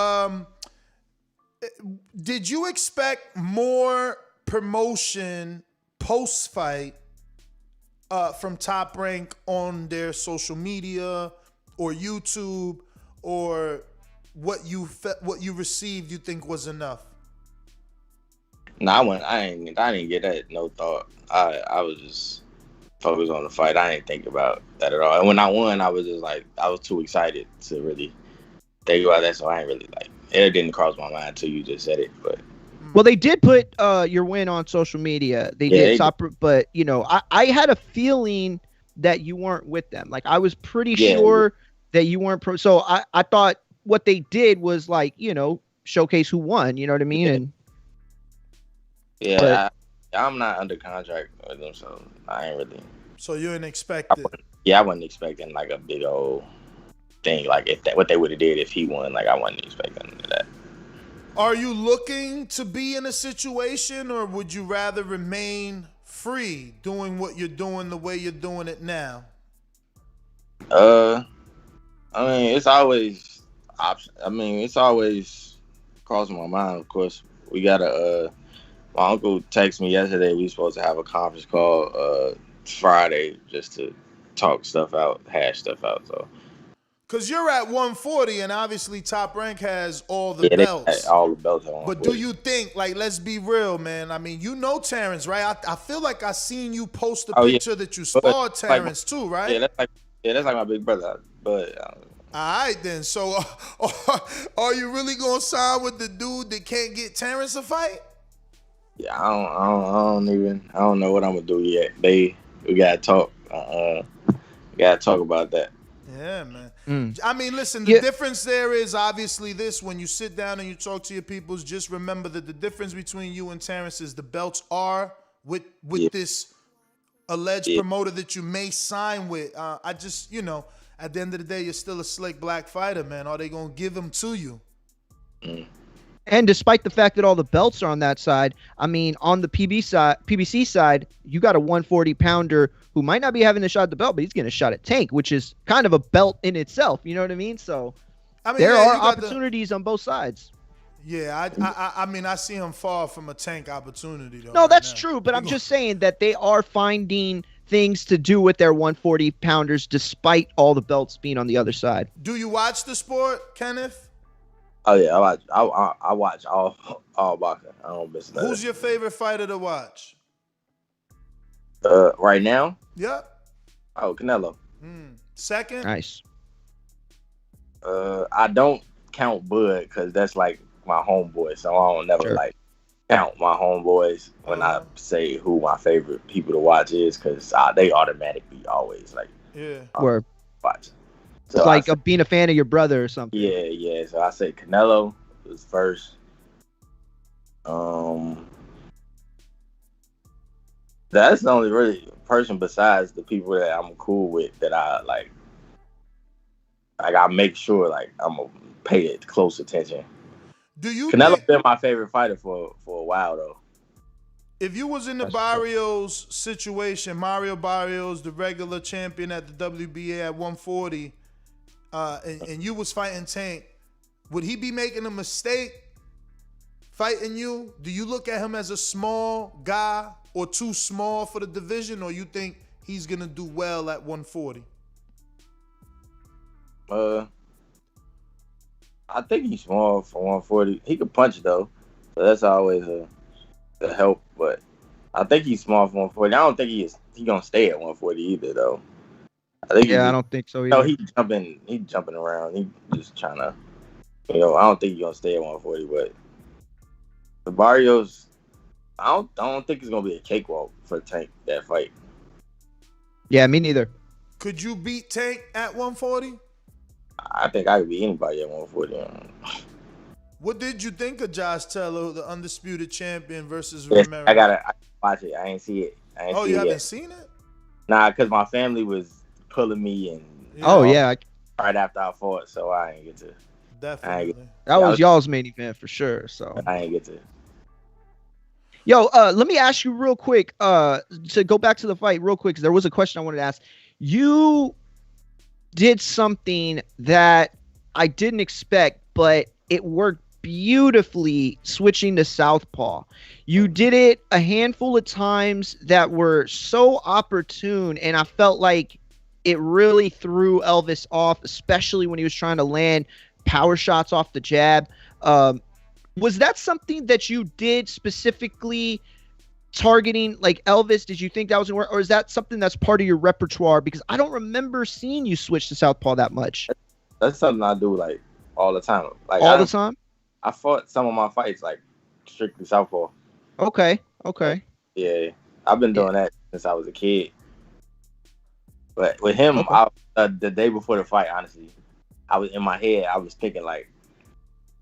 did you expect more promotion post-fight from Top Rank on their social media or YouTube, or what you received you think was enough? No, I didn't get that no thought. I was just focused on the fight. I didn't think about that at all. And when I won, I was just like, I was too excited to really think about that. So I ain't really like, it didn't cross my mind until you just said it. But well, they did put your win on social media. They did. But you know, I had a feeling that you weren't with them. Like I was pretty sure that you weren't pro. So I thought what they did was like, you know, showcase who won. You know what I mean? And I'm not under contract with them, so I ain't really. So you didn't expect it? Yeah, I wasn't expecting like a big old thing. Like what they would have did if he won. Like I wasn't expecting that. Are you looking to be in a situation, or would you rather remain free doing what you're doing the way you're doing it now? I mean, it's always option. I mean, it's always crossing my mind. Of course, we gotta. My uncle texted me yesterday. We supposed to have a conference call Friday just to talk stuff out, hash stuff out. So. Because you're at 140, and obviously Top Rank has all the belts. All the belts. But do you think, like, let's be real, man. I mean, you know Terrence, right? I feel like I seen you post a picture that you sparred Terrence too, right? Yeah, that's like my big brother. But all right then. So, are you really gonna sign with the dude that can't get Terrence a fight? Yeah, I don't know what I'm gonna do yet. We gotta talk. Gotta talk about that. Yeah, man. I mean, listen, the difference there is obviously this: when you sit down and you talk to your peoples, just remember that the difference between you and Terrence is the belts are with this alleged promoter that you may sign with. I just, you know, at the end of the day, you're still a slick black fighter, man. Are they gonna give him to you? And despite the fact that all the belts are on that side, I mean, on the PBC side, you got a 140-pounder who might not be having a shot at the belt, but he's getting a shot at Tank, which is kind of a belt in itself. You know what I mean? So there are opportunities on both sides. Yeah, I mean, I see him far from a Tank opportunity, though. No, that's true, but I'm just saying that they are finding things to do with their 140-pounders despite all the belts being on the other side. Do you watch the sport, Kenneth? Oh yeah, I watch all boxing. I don't miss nothing. Who's your favorite fighter to watch? Right now? Yeah. Oh, Canelo. Second? Nice. I don't count Bud because that's like my homeboy, so I don't never like count my homeboys when I say who my favorite people to watch is, because they automatically always like watch. So it's like being a fan of your brother or something. Yeah. So I say Canelo was first. That's the only really person besides the people that I'm cool with that I like. Like I make sure like I'm gonna pay it close attention. Do you Canelo been my favorite fighter for a while though. If you was in the Barrios situation, Mario Barrios, the regular champion at the WBA at 140, and you was fighting Tank, would he be making a mistake fighting you? Do you look at him as a small guy or too small for the division, or you think he's gonna do well at 140? I think he's small for 140. He could punch though, so that's always a help. But I think he's small for 140. I don't think he gonna stay at 140 either though. I don't think so either. No, he's jumping around. He just trying to, I don't think he's gonna stay at 140. But the Barrios, I don't think it's gonna be a cakewalk for Tank that fight. Yeah, me neither. Could you beat Tank at 140? I think I could beat anybody at 140. What did you think of Josh Taylor, the undisputed champion, versus Ramirez? I gotta watch it. I ain't see it. You haven't seen it? Nah, because my family was pulling me and. Right after I fought, so I ain't get to. Definitely. That was y'all's main event for sure. So I ain't get to. Yo, let me ask you real quick. To go back to the fight real quick, because there was a question I wanted to ask. You did something that I didn't expect, but it worked beautifully, switching to southpaw. You did it a handful of times that were so opportune, and I felt like it really threw Elvis off, especially when he was trying to land power shots off the jab. Was that something that you did specifically targeting like Elvis? Did you think that was going to work, or is that something that's part of your repertoire? Because I don't remember seeing you switch to southpaw that much. That's something I do like all the time. Like all the time? I fought some of my fights like strictly southpaw. Okay. Yeah, I've been doing that since I was a kid. But with him, the day before the fight, honestly, I was in my head. I was thinking like,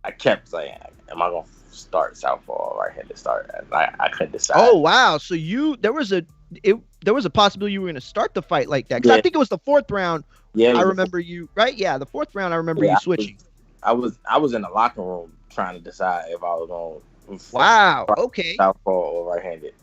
I kept saying, "Am I gonna start southpaw or right-handed start?" And I couldn't decide. Oh wow! So there was a possibility you were gonna start the fight like that, because I think it was the fourth round. Yeah, I remember you right. Yeah, the fourth round. I remember you switching. I was in the locker room trying to decide if I was going. Wow. Okay. Southpaw or right-handed.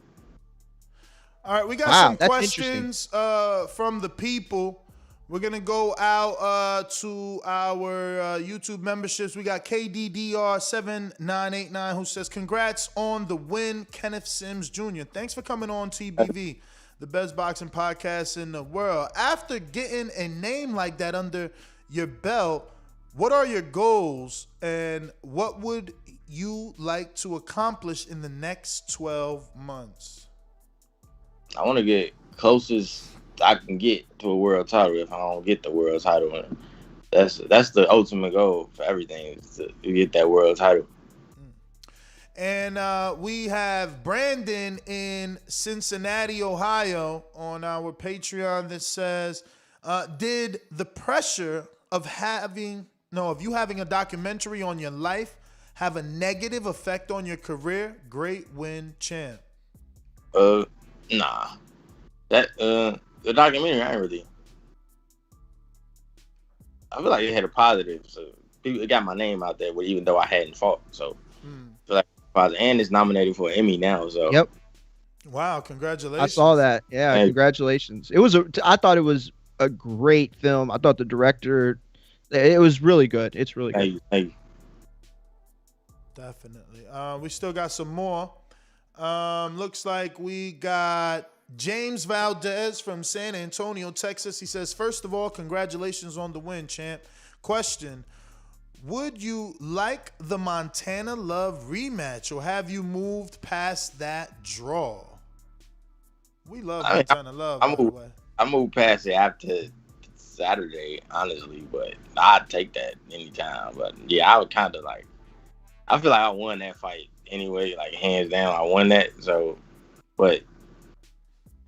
All right, we got some questions from the people. We're going to go out to our YouTube memberships. We got KDDR7989 who says, congrats on the win, Kenneth Sims Jr. Thanks for coming on TBV, the best boxing podcast in the world. After getting a name like that under your belt, what are your goals and what would you like to accomplish in the next 12 months? I want to get closest I can get to a world title. If I don't get the world title, and that's the ultimate goal for everything, is to get that world title. And we have Brandon in Cincinnati, Ohio on our Patreon that says, did the pressure of you having a documentary on your life have a negative effect on your career? Great win, champ. Nah. That the documentary, I feel like it had a positive. So it got my name out there, even though I hadn't fought. So I feel like positive, and it's nominated for an Emmy now. So yep. Wow, congratulations! I saw that. Yeah, congratulations. I thought it was a great film. I thought the director, it was really good. It's really good. Thank you. Definitely. We still got some more. Looks like we got James Valdez from San Antonio, Texas. He says, first of all, congratulations on the win, champ. Question, would you like the Montana Love rematch, or have you moved past that draw? We love Montana Love, by the way. I moved past it after Saturday, honestly, but I'd take that anytime. But yeah, I would kind of like, I feel like I won that fight anyway, like hands down, I won that. So, but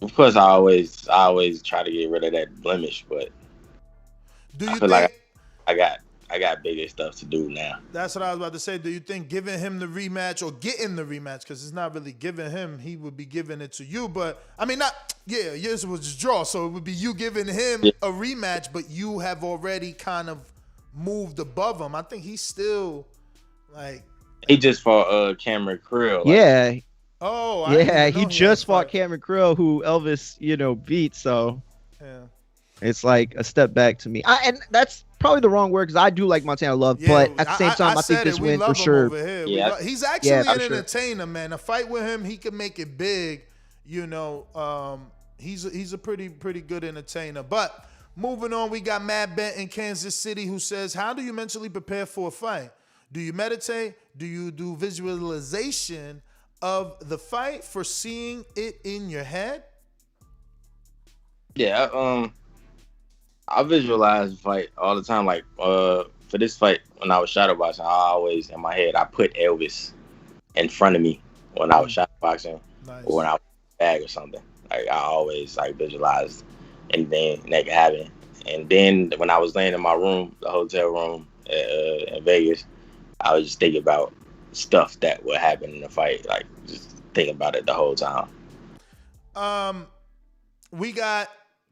of course, I always try to get rid of that blemish. But I feel like I I got bigger stuff to do now. That's what I was about to say. Do you think giving him the rematch or getting the rematch, because it's not really giving him, he would be giving it to you, but I mean, yours was just draw, so it would be you giving him a rematch, but you have already kind of moved above him. I think he's still like he just fought Cameron Krill. Yeah. Oh, yeah, he just fought Cameron Krill, who Elvis, beat. So yeah, it's like a step back to me. And that's probably the wrong word because I do like Montana Love, but at the same time, I think this win for sure. Yeah. He's actually an entertainer, man. A fight with him, he can make it big. He's a pretty good entertainer. But moving on, we got Matt Bent in Kansas City who says, how do you mentally prepare for a fight? Do you meditate? Do you do visualization of the fight for seeing it in your head? Yeah, I visualize the fight all the time. Like for this fight, when I was shadowboxing, I always in my head I put Elvis in front of me when I was shadowboxing or when I was in the bag or something. Like I always visualized anything that could happen. And then when I was laying in my room, the hotel room in Vegas, I was just thinking about stuff that would happen in the fight, like just thinking about it the whole time. We got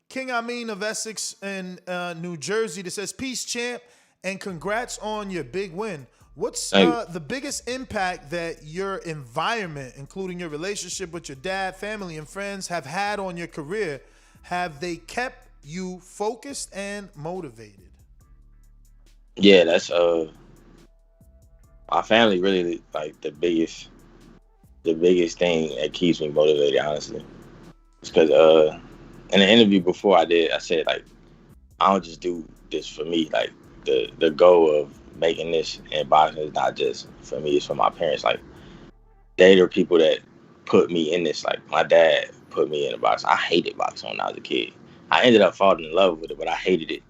King Amin of Essex in New Jersey that says, peace, champ, and congrats on your big win. What's the biggest impact that your environment, including your relationship with your dad, family, and friends, have had on your career? Have they kept you focused and motivated? Yeah, that's my family really like the biggest thing that keeps me motivated, honestly. It's because in the interview before I said like I don't just do this for me. Like the goal of making this in boxing is not just for me, it's for my parents. Like they are people that put me in this. Like my dad put me in the boxing. I hated boxing when I was a kid. I ended up falling in love with it, but I hated it.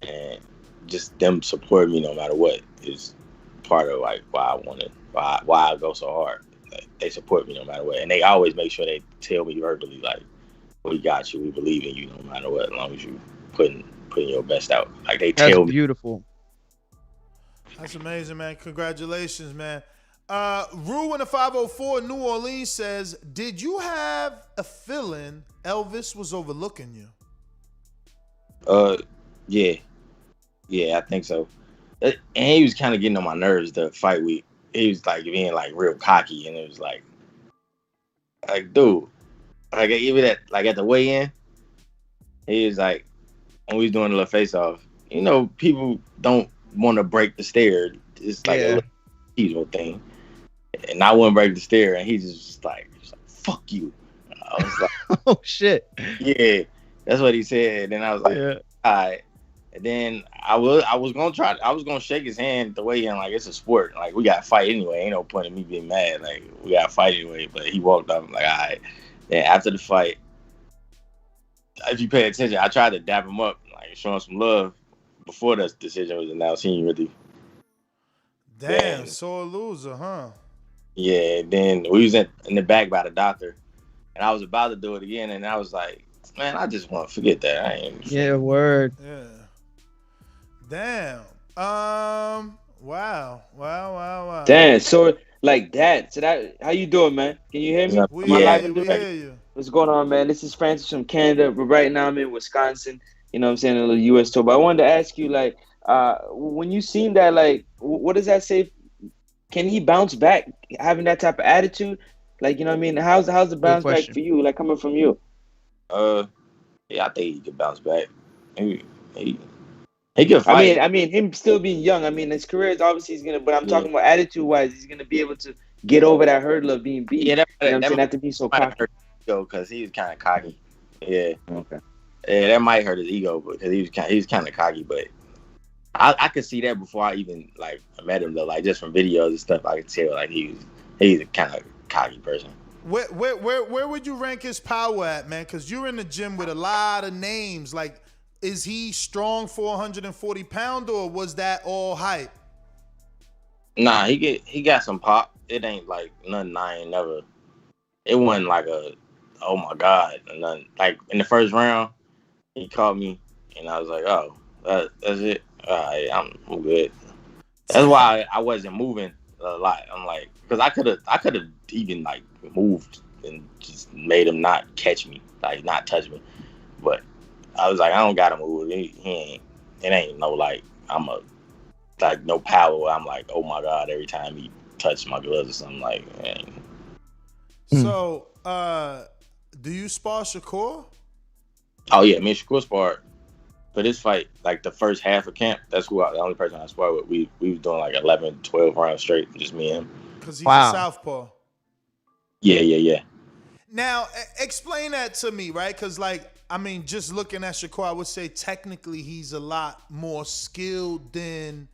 And just them supporting me no matter what is part of like why I go so hard. Like, they support me no matter what, and they always make sure they tell me verbally like, "We got you. We believe in you no matter what. As long as you putting your best out." Like they tell me. That's beautiful. That's amazing, man. Congratulations, man. Rue in the 504 New Orleans says, "Did you have a feeling Elvis was overlooking you?" Yeah, I think so. And he was kind of getting on my nerves the fight week. He was like being like real cocky, and it was like dude, like even at the weigh-in, he was like when we was doing the little face-off. People don't want to break the stare. It's like a little thing, and I wouldn't break the stare, and he's just like "fuck you." I was like, "Oh shit." Yeah, that's what he said. And I was like, "All right." And then I was gonna shake his hand the way in, like it's a sport. Like we gotta fight anyway. Ain't no point in me being mad. Like we gotta fight anyway. But he walked up. I'm like, all right. Then after the fight, if you pay attention, I tried to dap him up, like show him some love before the decision was announced. He didn't really. Damn, so a loser, huh? Yeah. Then we was in the back by the doctor, and I was about to do it again, and I was like, man, I just want to forget that. I ain't. Yeah, word. Yeah. Damn. Wow. Damn. So like that. So that. How you doing, man? Can you hear me? We hear you. What's going on, man? This is Francis from Canada, but right now I'm in Wisconsin. You know what I'm saying? A little U.S. tour. But I wanted to ask you, like, when you seen that, like, what does that say? Can he bounce back having that type of attitude? Like, you know what I mean? How's the bounce back for you? Like coming from you? Yeah, I think he could bounce back. He can fight. I mean, him still being young. I mean, his career is obviously he's gonna. But I'm talking about attitude-wise, he's gonna be able to get over that hurdle of being beat. Yeah, that have to be so cocky. Because he was kind of cocky. Yeah. Okay. Yeah, that might hurt his ego because he was kind of cocky. But I could see that before I even like met him though. Like just from videos and stuff, I could tell like he's a kind of cocky person. Where would you rank his power at, man? Because you're in the gym with a lot of names. Like, is he strong for 140 pounder, or was that all hype? Nah, he got some pop. It ain't like nothing I ain't never. It wasn't like a oh my god, nothing. Like in the first round, he called me, and I was like, oh, that's it. I'm good. That's why I wasn't moving a lot. I'm like, because I could have even like moved and just made him not catch me, like not touch me. But I was like, I don't gotta move. He ain't. It ain't no like no power. I'm like, oh my god, every time he touched my gloves or something like. So, do you spar Shakur? Oh yeah, me and Shakur sparred for this fight. Like the first half of camp, that's the only person I sparred with. We was doing like 11, 12 rounds straight, just me and him. Because he's a southpaw. Yeah. Now, explain that to me, right? Because, like, I mean, just looking at Shakur, I would say technically he's a lot more skilled than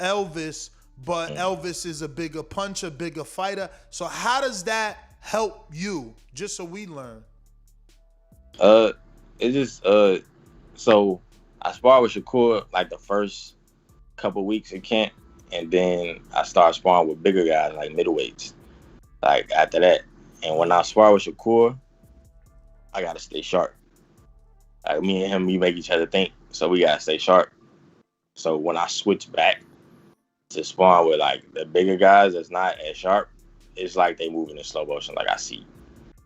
Elvis, but Elvis is a bigger puncher, bigger fighter. So how does that help you? Just so we learn. It just so I sparred with Shakur like the first couple weeks of camp, and then I started sparring with bigger guys like middleweights. Like after that, and when I spar with Shakur, I gotta stay sharp. Like me and him, we make each other think, so we gotta stay sharp. So when I switch back to sparring with like the bigger guys that's not as sharp, it's like they moving in slow motion, like I see.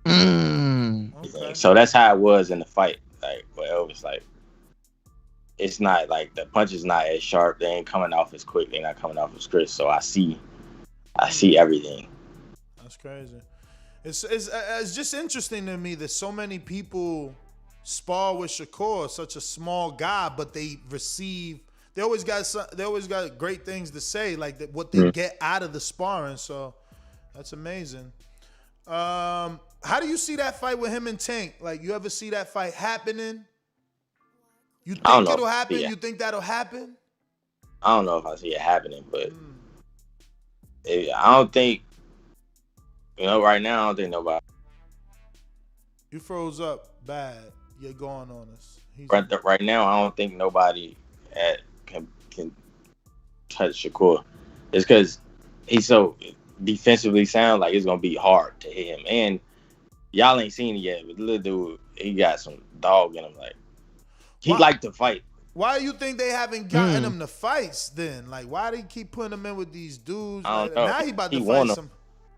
Okay. So that's how it was in the fight. Like with Elvis, like it's not like the punch is not as sharp. They ain't coming off as quick. They're not coming off as crisp. So I see everything. That's crazy. It's just interesting to me that so many people spar with Shakur, such a small guy, but they always got great things to say, like what they get out of the sparring. So that's amazing. How do you see that fight with him and Tank? Like, you ever see that fight happening? You think it'll happen? You think that'll happen? I don't know if I see it happening, but I don't think, right now, I don't think nobody. You froze up bad. You're going on us. Right now, I don't think nobody can touch Shakur. It's because he's so defensively sound, like it's going to be hard to hit him. And y'all ain't seen it yet, but the little dude, he got some dog in him. Like, he like to fight. Why do you think they haven't gotten him to fights then? Like, why do you keep putting him in with these dudes? I don't know. Now he about to fight some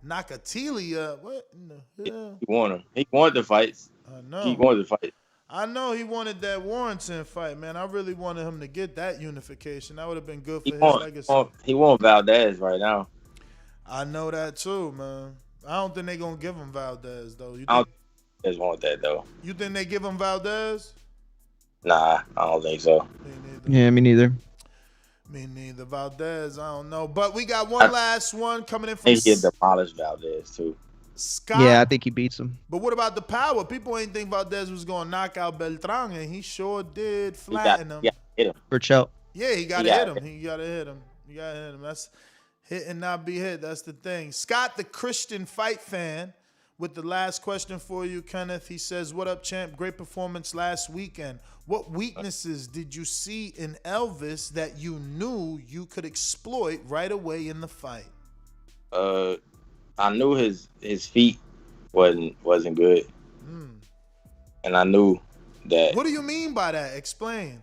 Nakatilia. What in the hell? He want him. He wanted the fights. I know. He wanted the fight. I know he wanted that Warrington fight, man. I really wanted him to get that unification. That would have been good for his legacy. He want Valdez right now. I know that too, man. I don't think they're going to give him Valdez, though. I don't think they want that, though. You think they give him Valdez? Nah, I don't think so. Yeah, me neither. Me neither. Valdez, I don't know. But we got one last one coming in from... He demolished Valdez, too. Scott. Yeah, I think he beats him. But what about the power? People ain't think Valdez was going to knock out Beltran, and he sure did flatten him. Yeah, hit him. Burchell. Yeah, he got to hit him. He got to hit him. That's hit and not be hit. That's the thing. Scott, the Christian fight fan, with the last question for you, Kenneth. He says, what up, champ? Great performance last weekend. What weaknesses did you see in Elvis that you knew you could exploit right away in the fight? I knew his feet wasn't good. And I knew that. What do you mean by that? Explain.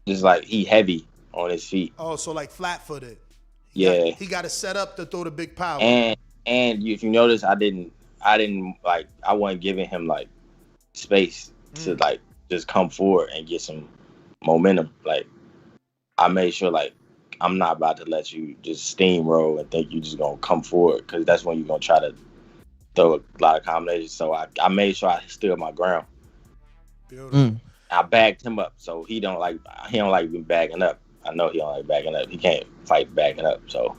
Just like he heavy on his feet. Oh, so like flat-footed. He got to set up to throw the big power. And if you notice, I wasn't giving him like space to like just come forward and get some momentum. Like I made sure like I'm not about to let you just steamroll and think you just gonna come forward, because that's when you're gonna try to throw a lot of combinations. So I made sure I stood my ground. Beautiful. I backed him up, so he don't like me backing up. I know he don't like backing up. He can't fight backing up. So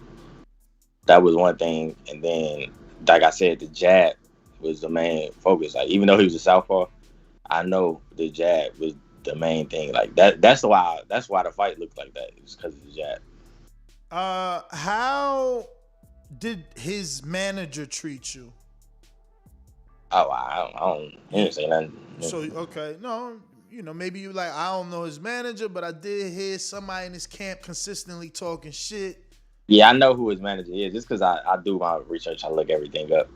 that was one thing. And then, like I said, the jab was the main focus. Like even though he was a southpaw, I know the jab was the main thing. Like that's why the fight looked like that. It was because of the jab. How did his manager treat you? Oh, I don't. He didn't say nothing. So okay, no, maybe you like, I don't know his manager, but I did hear somebody in his camp consistently talking shit. Yeah, I know who his manager is. Just because I do my research, I look everything up.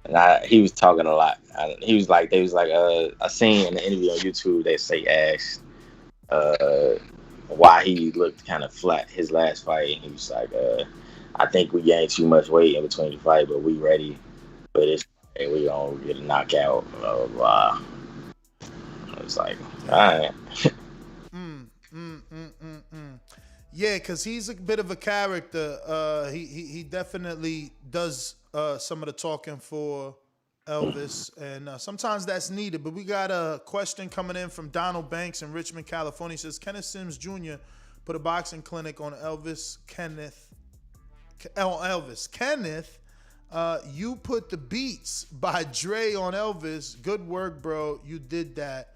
And he was talking a lot. They was like, I seen in the interview on YouTube, they say asked why he looked kind of flat his last fight. And he was like, I think we gained too much weight in between the fight, but we ready for this. And we gonna get a knockout. Blah, blah, blah. It's like, all right. Yeah, because he's a bit of a character. He definitely does some of the talking for Elvis, and sometimes that's needed. But we got a question coming in from Donald Banks in Richmond, California. He says, Kenneth Sims Jr. put a boxing clinic on Kenneth, you put the beats by Dre on Elvis. Good work, bro. You did that.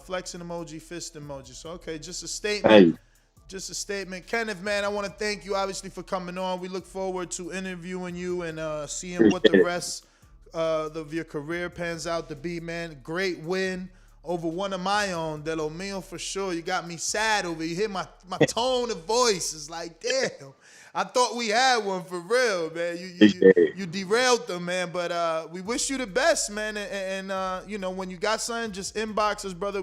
Flexing emoji, fist emoji. So, okay, just a statement. Hey. Just a statement. Kenneth, man, I want to thank you, obviously, for coming on. We look forward to interviewing you and seeing what the rest of your career pans out to be, man. Great win over one of my own, De Lo Mio, for sure. You got me sad over. You hear my tone of voice. It's like, damn. I thought we had one for real, man. You derailed them, man. But we wish you the best, man. And you know, when you got something, just inbox us, brother.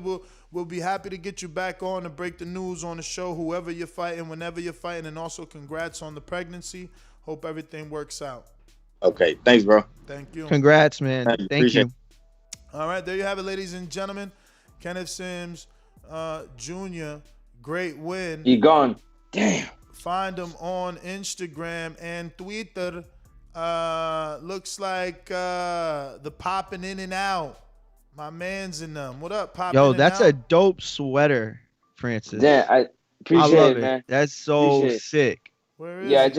We'll be happy to get you back on to break the news on the show, whoever you're fighting, whenever you're fighting. And also, congrats on the pregnancy. Hope everything works out. Okay, thanks, bro. Thank you. Congrats, man. Thank you. All right, there you have it, ladies and gentlemen. Kenneth Sims Jr., great win. He gone. Damn. Find him on Instagram and Twitter. Looks like the popping in and out. My man's in them. What up, popping? Yo, that's a dope sweater, Francis. Yeah, I appreciate love it, man. That's so sick. Where is Yeah, it? I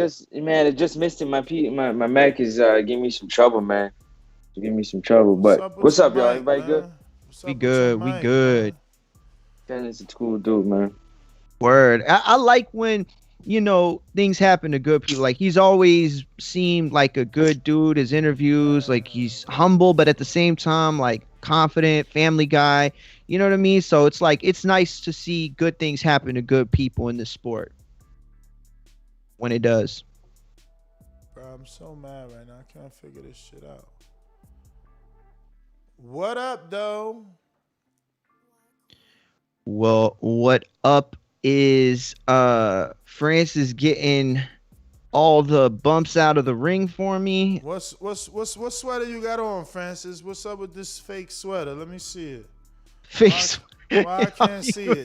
just missed it. My Mac is giving me some trouble, man. Give me some trouble. But what's up, y'all? Everybody good? We good. We good. Dennis is a cool dude, man. Word. I like when, you know, things happen to good people. Like, he's always seemed like a good dude. His interviews, like, he's humble, but at the same time, like, confident, family guy. You know what I mean? So it's like, it's nice to see good things happen to good people in this sport when it does. Bro, I'm so mad right now. I can't figure this shit out. What up, though? Well, what up is Francis getting all the bumps out of the ring for me. What sweater you got on, Francis? What's up with this fake sweater? Let me see it. Why I can't see it?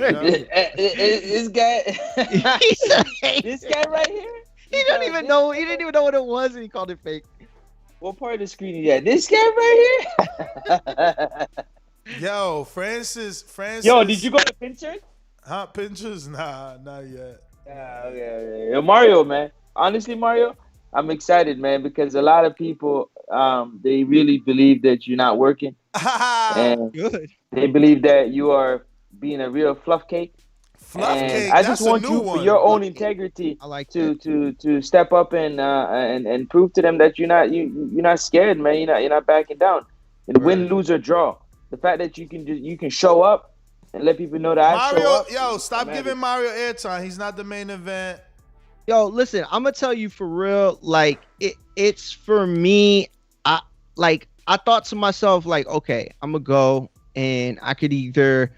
This guy right here. He didn't even know what it was, and he called it fake. What part of the screen is that? This guy right here. Yo, Francis. Yo, did you go to Pinterest? Huh? Pinterest? Nah, not yet. Okay. Yo, Mario, man. Honestly, Mario, I'm excited, man, because a lot of people, they really believe that you're not working, and Good. they believe that you are being a real fluff cake. Cake. I just want you, for your own integrity, to step up and prove to them that you're not scared, man. You're not backing down. And win, lose or draw. The fact that you can show up and let people know that I show up. Yo, stop giving Mario airtime. He's not the main event. Yo, listen, I'm gonna tell you for real. Like, it's for me. I thought to myself, like, okay, I'm gonna go and I could either,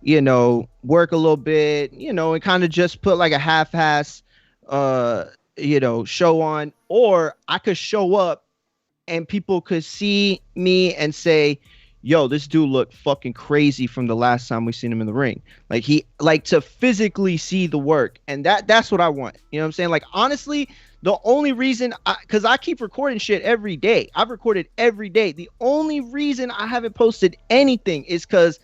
you know, work a little bit, you know, and kind of just put like a half-ass, you know, show on, or I could show up and people could see me and say, yo, this dude looked fucking crazy from the last time we seen him in the ring. Like, he like to physically see the work, and that's what I want. You know what I'm saying? Like, honestly, the only reason because I keep recording shit every day. I've recorded every day. The only reason I haven't posted anything is because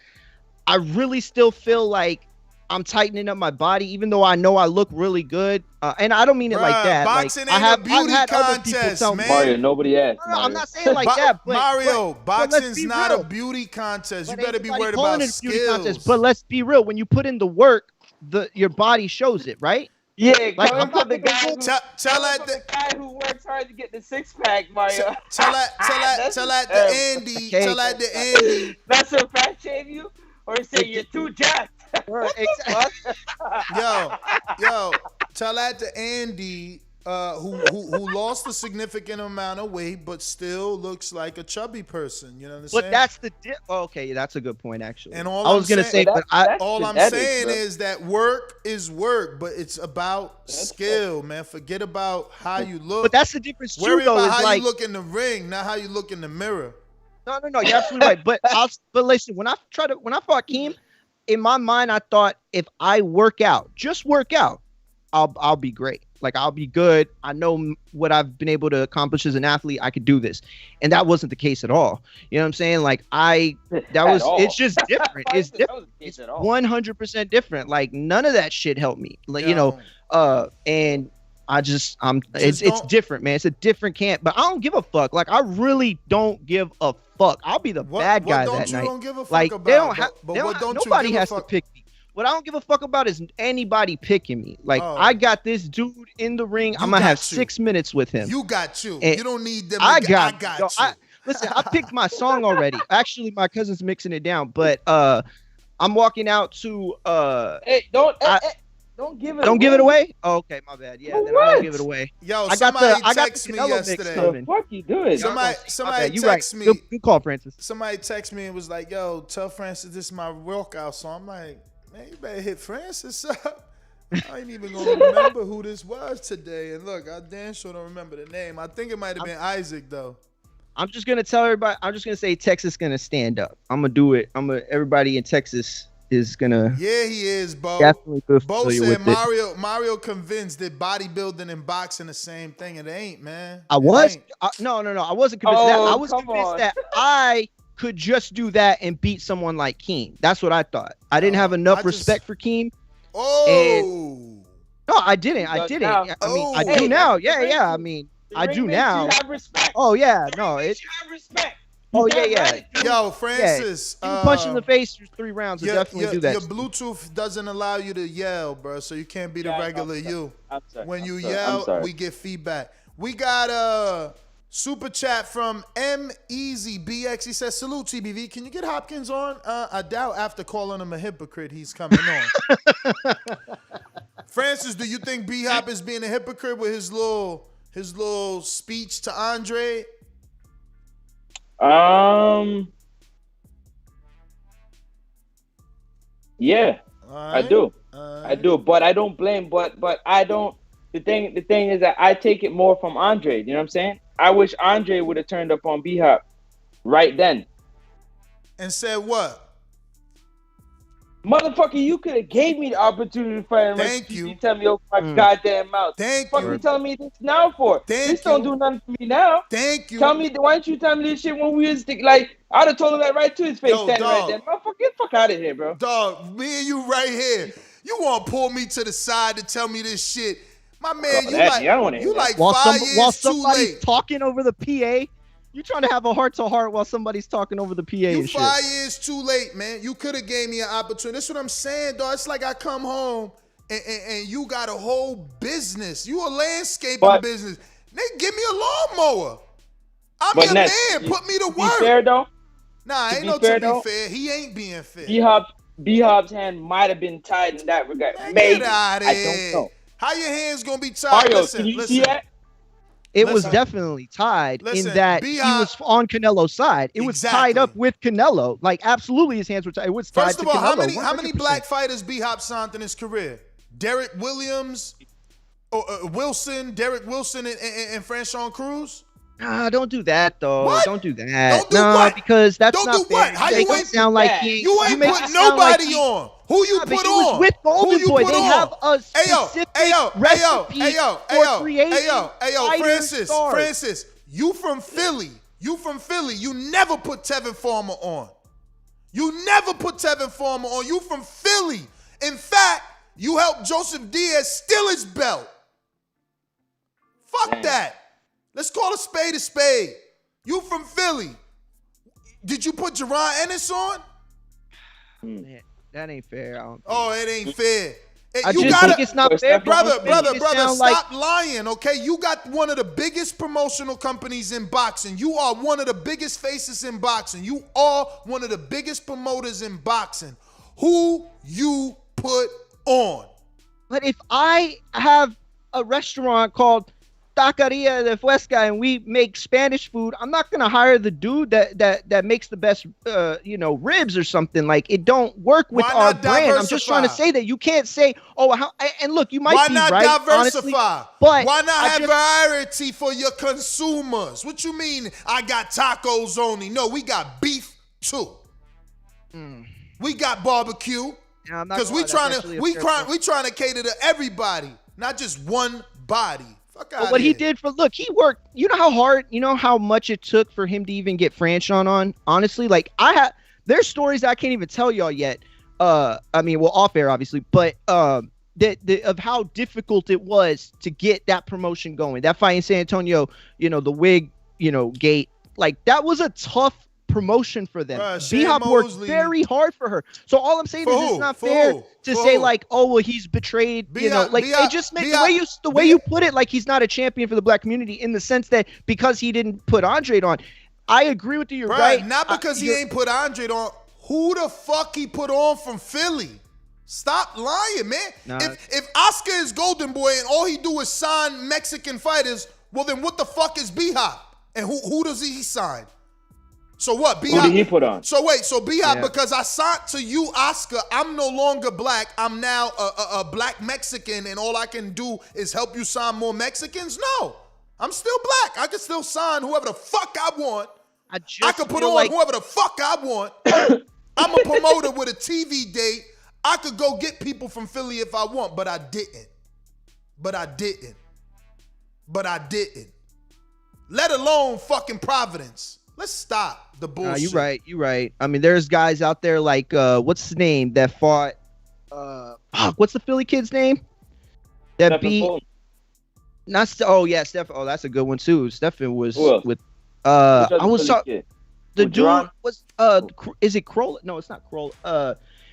I really still feel like I'm tightening up my body, even though I know I look really good. And I don't mean it like that. Boxing like, ain't a beauty contest, man. Mario, nobody asked. No, I'm not saying like that. But, Mario, boxing's but not real. a beauty contest. But you better be worried calling about it a beauty skills. contest, but let's be real. When you put in the work, your body shows it, right? Yeah, like I'm not the guy the guy who works hard to get the six pack, Mario. Tell that to Andy. Tell that to Andy. That's a fat shame you, or say you're too jacked. Yo, tell that to Andy. who lost a significant amount of weight, but still looks like a chubby person. You know what I'm saying? But that's the okay. That's a good point, actually. And all I was gonna say, but all I'm saying is that work is work, but it's about skill, man. Forget about how you look. But that's the difference too, Worry though. about Is how like, you look in the ring, not how you look in the mirror. No, you're absolutely right. But but listen, when I fought Keem, in my mind, I thought if I just work out, I'll be great. Like, I'll be good. I know what I've been able to accomplish as an athlete. I could do this. And that wasn't the case at all. You know what I'm saying? Like, it's just different. It's different. It's 100% different. Like, none of that shit helped me. Like, and it's different, man. It's a different camp, but I don't give a fuck. Like, I really don't give a fuck. I'll be the bad guy that night. Don't give a fuck like, about? They don't have, Nobody has to pick me. What I don't give a fuck about is anybody picking me. Like, I got this dude in the ring. I'm gonna have 6 minutes with him. You got you. And you don't need them. I got you. Listen, I picked my song already. Actually, my cousin's mixing it down, but I'm walking out to don't give it. Don't give it away. Oh, okay, my bad. Yeah, then I don't give it away. Yo, I got the Canelo mix coming. Fuck you doing? Somebody text me. Good call, Francis. Somebody text me and was like, "Yo, tell Francis this is my workout." So I'm like, "Man, you better hit Francis up." I ain't even gonna remember who this was today. And look, I damn sure don't remember the name. I think it might have been Isaac though. I'm just gonna tell everybody. I'm just gonna say Texas gonna stand up. I'm gonna do it. Everybody in Texas is gonna. Yeah, he is, Bo. Definitely Bo said Mario convinced that bodybuilding and boxing the same thing. It ain't, man. No. I wasn't convinced that. I was convinced that I could just do that and beat someone like Keem. That's what I thought. I didn't have enough respect for Keem. No, I didn't. I didn't. I mean, I do now. Yeah. I mean, I do now. You have respect. Oh yeah, no, it's. You have respect. Oh yeah. Yo, Francis. Yeah. Punch in the face for 3 rounds will definitely do that. Your Bluetooth doesn't allow you to yell, bro, so you can't be the regular you. When you yell, we get feedback. We got a super chat from MEasyBX. He says, "Salute TBV. Can you get Hopkins on? I doubt after calling him a hypocrite, he's coming on." Francis, do you think B-Hop is being a hypocrite with his little speech to Andrade? Yeah, I do. I do, but I don't blame. But I don't. The thing is that I take it more from Andre. You know what I'm saying? I wish Andre would have turned up on B-Hop right then and said what? Motherfucker, you could have gave me the opportunity to fight him. Thank you. You tell me open my goddamn mouth. Thank you. What you telling me this now for? This don't do nothing for me now. Thank you. Tell me, why don't you tell me this shit when we was like, I'd have told him that right to his face standing right there. Motherfucker, get the fuck out of here, bro. Dog, me and you right here. You want to pull me to the side to tell me this shit. My man, you like 5 years while too somebody's late. talking over the PA. You trying to have a heart-to-heart while somebody's talking over the PA you and shit. 5 years too late, man. You could have gave me an opportunity. That's what I'm saying, dog. It's like I come home and you got a whole business. You a landscaping business. They give me a lawnmower. I'm your man. Put me to work. Be fair, though? Nah, ain't no to be fair. He ain't being fair. B-Hop's hand might have been tied in that regard. Man, maybe. Get out of I here. don't know. How your hands going to be tied? Mario, can you see that? It was definitely tied in that he was on Canelo's side. It was tied up with Canelo. Like, absolutely his hands were tied. It was tied First to of all, Canelo. how many black fighters B-Hop signed in his career? Derek Williams, Derek Wilson, and Franchon Cruz? Nah, don't do that though. What? Don't do that. Don't do what? Because that's don't not do what? fair. How you ain't sound like he? You ain't put nobody on. Who you put he on? Was with Golden Boy. They have a specific recipe for creating Francis, you from Philly. You never put Tevin Farmer on. You from Philly. In fact, you helped Joseph Diaz steal his belt. Fuck that. Let's call a spade a spade. You from Philly. Did you put Jerron Ennis on? That ain't fair. It ain't fair. I just think it's not fair. Brother, stop lying, okay? You got one of the biggest promotional companies in boxing. You are one of the biggest faces in boxing. You are one of the biggest promoters in boxing. Who you put on? But if I have a restaurant called taqueria de Fresca and we make Spanish food, I'm not gonna hire the dude that makes the best ribs or something. Like, it don't work with our brand. I'm just trying to say that you can't say, and look, you might be right. Why not diversify? Honestly, but why not have variety for your consumers? What you mean I got tacos only? No, we got beef too. We got barbecue. Because we trying to cater to everybody, not just one body. Fuck out. What he did he worked. You know how hard, how much it took for him to even get franchise on. Honestly, like there's stories I can't even tell y'all yet. Off air obviously, but of how difficult it was to get that promotion going. That fight in San Antonio, the wig, gate, like that was a tough promotion for them. B-Hop worked very hard for her. So all I'm saying is it's not fair to say like, oh well, he's betrayed. It just makes the way you put it, like he's not a champion for the black community in the sense that because he didn't put Andrade on. I agree with you. You're right. Not because he ain't put Andrade on. Who the fuck he put on from Philly? Stop lying, man. Nah. If Oscar is Golden Boy and all he do is sign Mexican fighters, well then what the fuck is B-Hop? And who does he sign? So what? B-Hop, who did he put on? So wait, B-Hop, because I signed to you, Oscar, I'm no longer black. I'm now a black Mexican, and all I can do is help you sign more Mexicans? No. I'm still black. I can still sign whoever the fuck I want. I can put on whoever the fuck I want. I'm a promoter with a TV date. I could go get people from Philly if I want, but I didn't. Let alone fucking Providence. Let's stop the bullshit. You're right. I mean, there's guys out there like, what's his name that fought, what's the Philly kid's name? That beat, Steph. Oh, that's a good one too. Stephen was with, I was talking, the dude was, is it Kroll? No, it's not Kroll.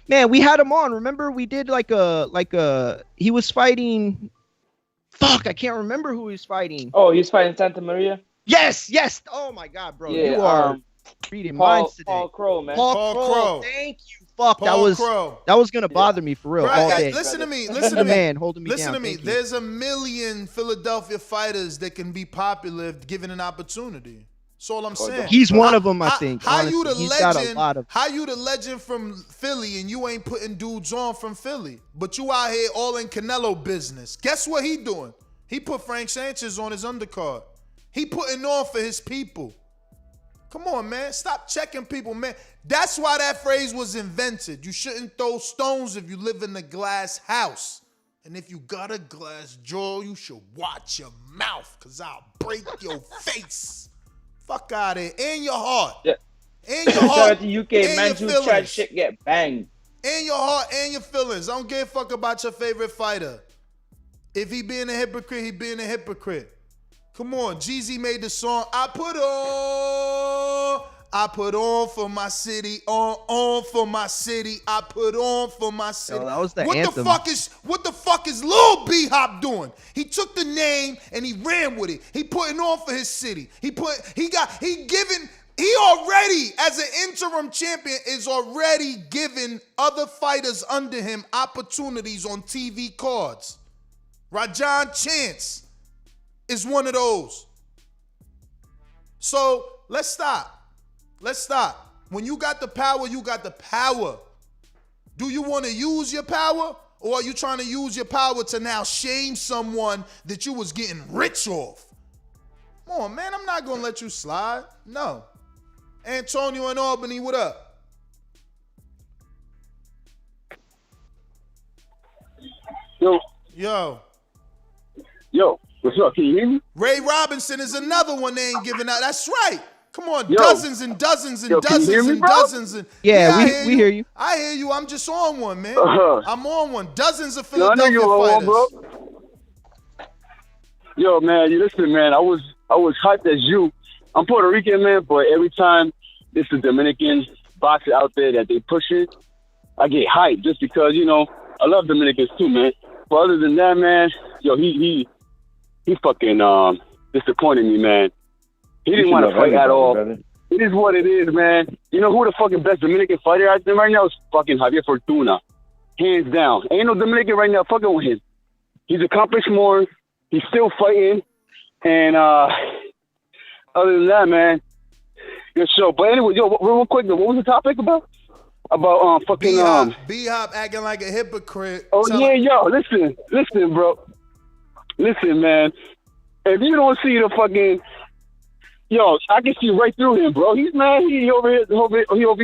Man, we had him on. Remember we did he was fighting, I can't remember who he was fighting. Oh, he's fighting Santa Maria? Yes. Oh my God, bro. You are reading minds today. Paul Crow, man. Paul Crow. Thank you. Fuck. That was gonna bother me for real all day. Listen to me. Man holding me down. Listen to me. There's a million Philadelphia fighters that can be popular if given an opportunity. That's all I'm saying. He's one of them, I think. How you the legend from Philly and you ain't putting dudes on from Philly, but you out here all in Canelo business? Guess what he doing? He put Frank Sanchez on his undercard. He putting on for his people. Come on, man. Stop checking people, man. That's why that phrase was invented. You shouldn't throw stones if you live in a glass house. And if you got a glass jaw, you should watch your mouth, because I'll break your face. Fuck out of here. And your heart. Yeah. And your heart. The UK man who tried shit get banged. And your heart and your feelings. I don't give a fuck about your favorite fighter. If he being a hypocrite, he being a hypocrite. Come on, Jeezy made the song, I put on for my city, on for my city, I put on for my city. That was the anthem. What the fuck is Lil B-Hop doing? He took the name and he ran with it. He putting on for his city. He already, as an interim champion, is already giving other fighters under him opportunities on TV cards. Rajan Chance is one of those. So let's stop. When you got the power, you got the power. Do you want to use your power, or are you trying to use your power to now shame someone that you was getting rich off? Come on, man. I'm not going to let you slide. No. Antonio in Albany, what up? Yo. What's up? Can you hear me? Ray Robinson is another one they ain't giving out. That's right. Come on, dozens and dozens and dozens and dozens. Yeah, we hear you. I hear you. I'm just on one, man. I'm on one. Dozens of Philadelphia fighters. Bro. Yo, man, listen, man. I was hyped as you. I'm Puerto Rican, man, but every time there's a Dominican boxer out there that they push it, I get hyped just because, I love Dominicans too, man. But other than that, man, he fucking disappointed me, man. He didn't want to fight at all. Brother. It is what it is, man. You know who the fucking best Dominican fighter out there right now is? Fucking Javier Fortuna. Hands down. Ain't no Dominican right now fucking with him. He's accomplished more. He's still fighting. And other than that, man, good show. But anyway, yo, real quick, what was the topic about? About fucking B-Hop acting like a hypocrite. Oh yeah, yo, listen, bro. Listen, man. If you don't see the fucking, yo, I can see right through him, bro. He's mad. He over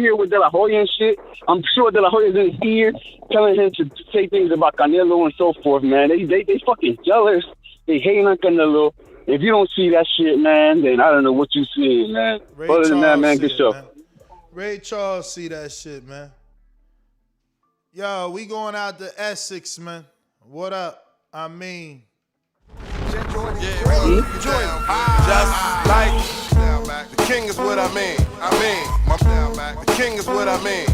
here with De La Hoya and shit. I'm sure De La Hoya's in his ear, telling him to say things about Canelo and so forth, man. They fucking jealous. They hating on Canelo. If you don't see that shit, man, then I don't know what you see, man. Other than that, man, good show. Ray Charles see that shit, man. Yo, we going out to Essex, man. What up? I mean. Just like the king is what I mean. The king is what I mean.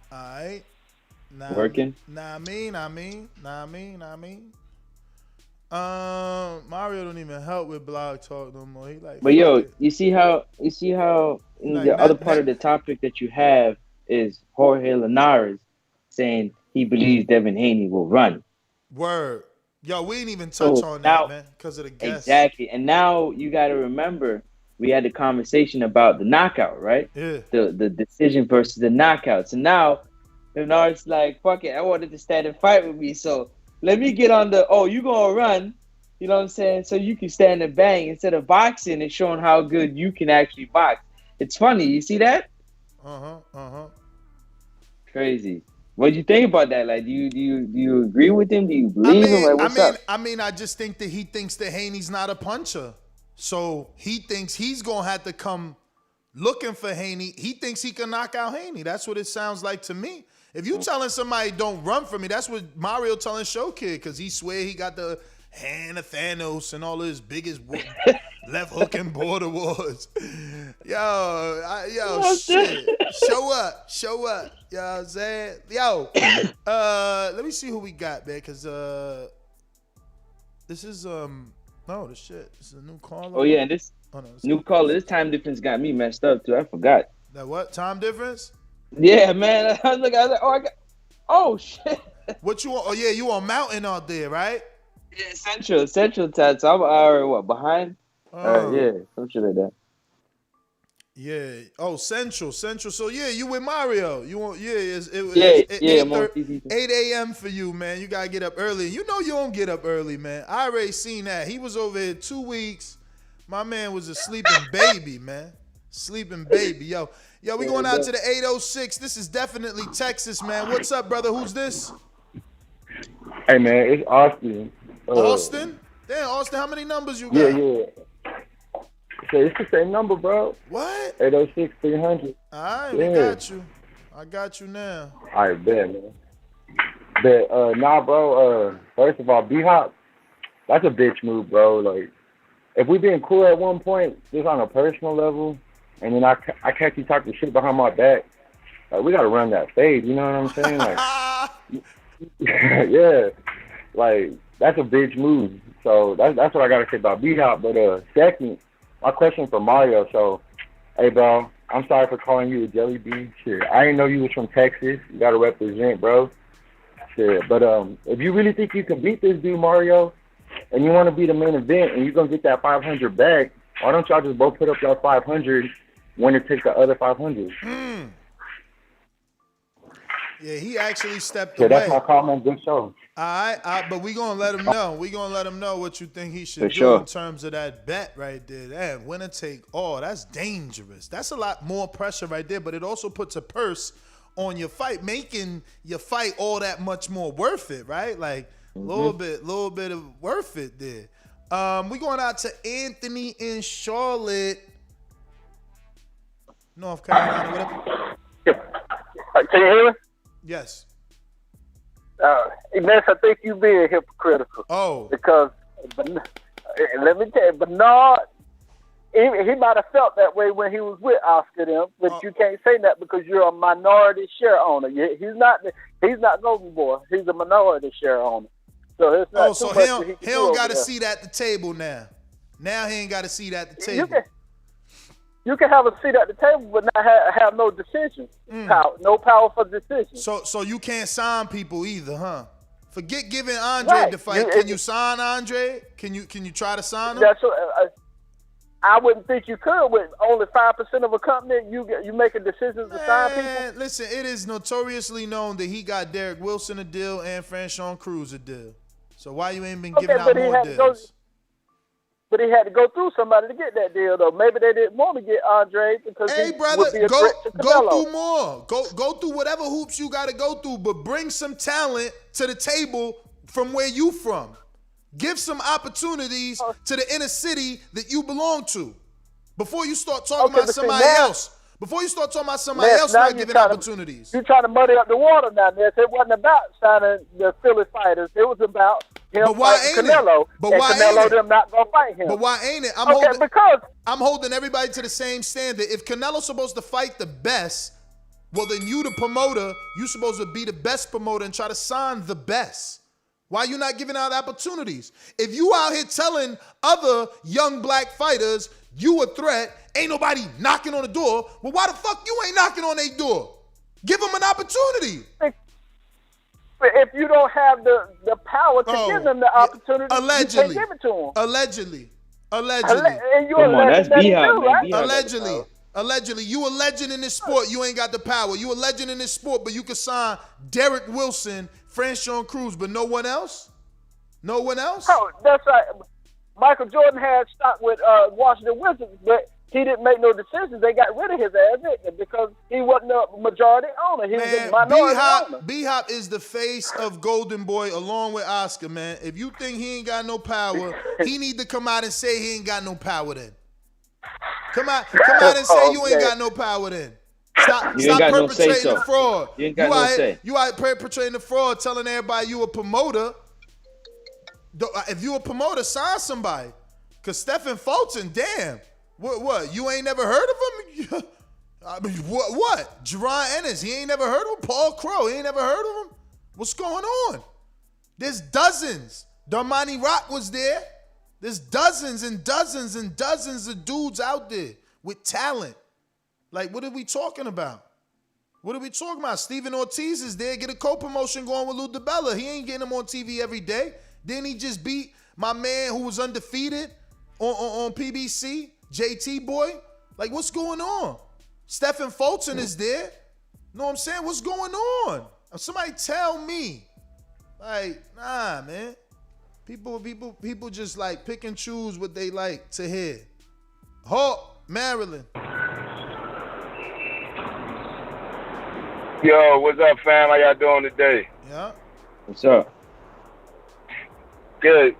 Alright. Working. Mario don't even help with blog talk no more. He like. But yo, you see how the other part of the topic that you have is Jorge Linares saying he believes Devin Haney will run. Word. Yo, we ain't even touch on that, man, because of the guests. Exactly. And now you got to remember, we had the conversation about the knockout, right? Yeah. The decision versus the knockout. So now Linares like, fuck it, I wanted to stand and fight with me, so let me get on you gonna run, you know what I'm saying? So you can stand and bang instead of boxing and showing how good you can actually box. It's funny, you see that? Crazy. What do you think about that? Like, do you agree with him? Do you believe him? Like, what's up? I just think that he thinks that Haney's not a puncher. So he thinks he's gonna have to come looking for Haney. He thinks he can knock out Haney. That's what it sounds like to me. If you telling somebody don't run for me, that's what Mario telling Show Kid, because he swear he got the hand of Thanos and all his biggest left hook and border wars. Shit. Show up. You know what I'm saying? Yo, let me see who we got, man, because this is this is a new caller. Oh yeah, and this new caller, this time difference got me messed up too. I forgot. That what? Time difference? Yeah, man. I was like, shit. What you want? Oh yeah, you on Mountain out there, right? Yeah, Central time. So I'm an hour behind? Yeah, some shit like that. Yeah. Oh, Central. So yeah, you with Mario. You want? Yeah. It's 8 a.m. for you, man. You gotta get up early. You know you don't get up early, man. I already seen that. He was over here 2 weeks. My man was a sleeping baby, man. Sleeping baby, yo, we going out to the 806. This is definitely Texas, man. What's up, brother? Who's this? Hey, man, it's Austin. Austin? Damn, Austin, how many numbers you got? Yeah. So it's the same number, bro. What? 806-300. All right, we got you. I got you now. All right, bet, man. But, nah, bro, first of all, B-Hop, that's a bitch move, bro. Like, if we been cool at one point, just on a personal level, and then I catch you talking shit behind my back, like, we got to run that fade, you know what I'm saying? Like, yeah, like, that's a bitch move. So that's what I got to say about B-Hop. But second, my question for Mario. So, hey, bro, I'm sorry for calling you a jelly bean. Shit, I didn't know you was from Texas. You got to represent, bro. Shit, but if you really think you can beat this dude, Mario, and you want to be the main event and you're going to get that 500 back, why don't y'all just both put up your 500 when it takes the other 500? Yeah, he actually stepped away. Yeah, that's my comment. Good show. All right, but we going to let him know. We going to let him know what you think he should do in terms of that bet right there. Damn, winner take all. That's dangerous. That's a lot more pressure right there, but it also puts a purse on your fight, making your fight all that much more worth it, right? Like, little bit of worth it there. We going out to Anthony in Charlotte, North Carolina. Can you hear me? Yes. Ness, I think you being hypocritical. Oh. Because let me tell you, Bernard, he might have felt that way when he was with Oscar them, but you can't say that because you're a minority share owner. He's not Golden Boy. He's a minority share owner. So it's not so he don't got a seat at the table now. Now he ain't got a seat at the table. You can have a seat at the table, but not have no decision power, no power for decision. So you can't sign people either, huh? Forget giving Andrade the fight. Can you sign Andrade? Can you try to sign him? That's I wouldn't think you could with only 5% of a company. You making decisions to sign people. Listen, it is notoriously known that he got Derek Wilson a deal and Franchon Cruz a deal. So why you ain't been giving out more deals? But he had to go through somebody to get that deal, though. Maybe they didn't want to get Andrade because he would be a threat to Canelo. Go through more. Go through whatever hoops you got to go through, but bring some talent to the table from where you from. Give some opportunities to the inner city that you belong to before you start talking about somebody else. Before you start talking about somebody else not giving opportunities. You're trying to muddy up the water now, Ness. It wasn't about signing the Philly fighters. It was about him fighting Canelo. But why Canelo ain't it? them not going to fight him. But why ain't it? I'm holding everybody to the same standard. If Canelo's supposed to fight the best, well, then you the promoter, you supposed to be the best promoter and try to sign the best. Why you not giving out opportunities? If you out here telling other young black fighters you a threat, ain't nobody knocking on the door, well, why the fuck you ain't knocking on their door? Give them an opportunity. If you don't have the power to give them the opportunity, allegedly, you can't give it to them. Allegedly. And you're alleged that too, right? Allegedly, you a legend in this sport, you ain't got the power. You a legend in this sport, but you can sign Derek Wilson, Franchon Cruz, but no one else? No one else? Oh, that's right. Michael Jordan had stock with Washington Wizards, but he didn't make no decisions. They got rid of his ass because he wasn't a majority owner. He was a minority owner. B-Hop is the face of Golden Boy along with Oscar, man. If you think he ain't got no power, he need to come out and say he ain't got no power then. Come out and say you ain't got no power then. Stop perpetrating the fraud. You ain't got no say. You out perpetrating the fraud, telling everybody you a promoter. If you a promoter, sign somebody. Because Stephen Fulton, damn. What? You ain't never heard of him? I mean, what? Jerron Ennis, he ain't never heard of him? Paul Crow, he ain't never heard of him? What's going on? There's dozens. Darmani Rock was there. There's dozens and dozens and dozens of dudes out there with talent. Like, what are we talking about? What are we talking about? Steven Ortiz is there. Get a co-promotion going with Lou DiBella. He ain't getting him on TV every day. Didn't he just beat my man who was undefeated on PBC? JT boy? Like, what's going on? Stephen Fulton is there. Know what I'm saying? What's going on? Somebody tell me. Like, nah, man. People just like pick and choose what they like to hear. Hawk, Maryland. Yo, what's up, fam? How y'all doing today? Yeah. What's up? Good.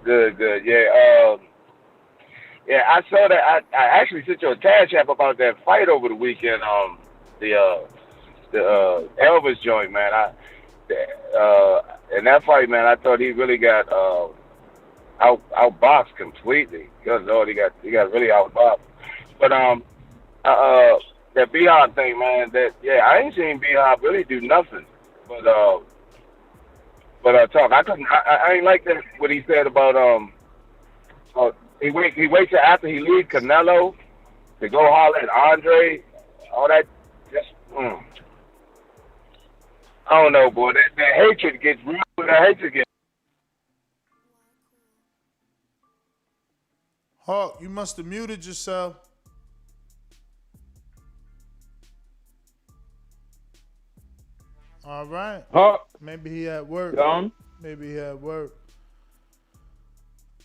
Yeah, I saw that. I actually sent you a tag chat about that fight over the weekend. The Elvis joint, man. In that fight, man, I thought he really got outboxed completely. Good Lord, he got really outboxed. But that B-Hop thing, man. I ain't seen B-Hop really do nothing. But talk. I ain't like that what he said about he waits till after he leaves Canelo to go holler at Andrade. All that just I don't know, boy. That hatred gets real. Hawk, you must have muted yourself. All right. Hawk. Maybe he at work. Gone. Maybe he at work.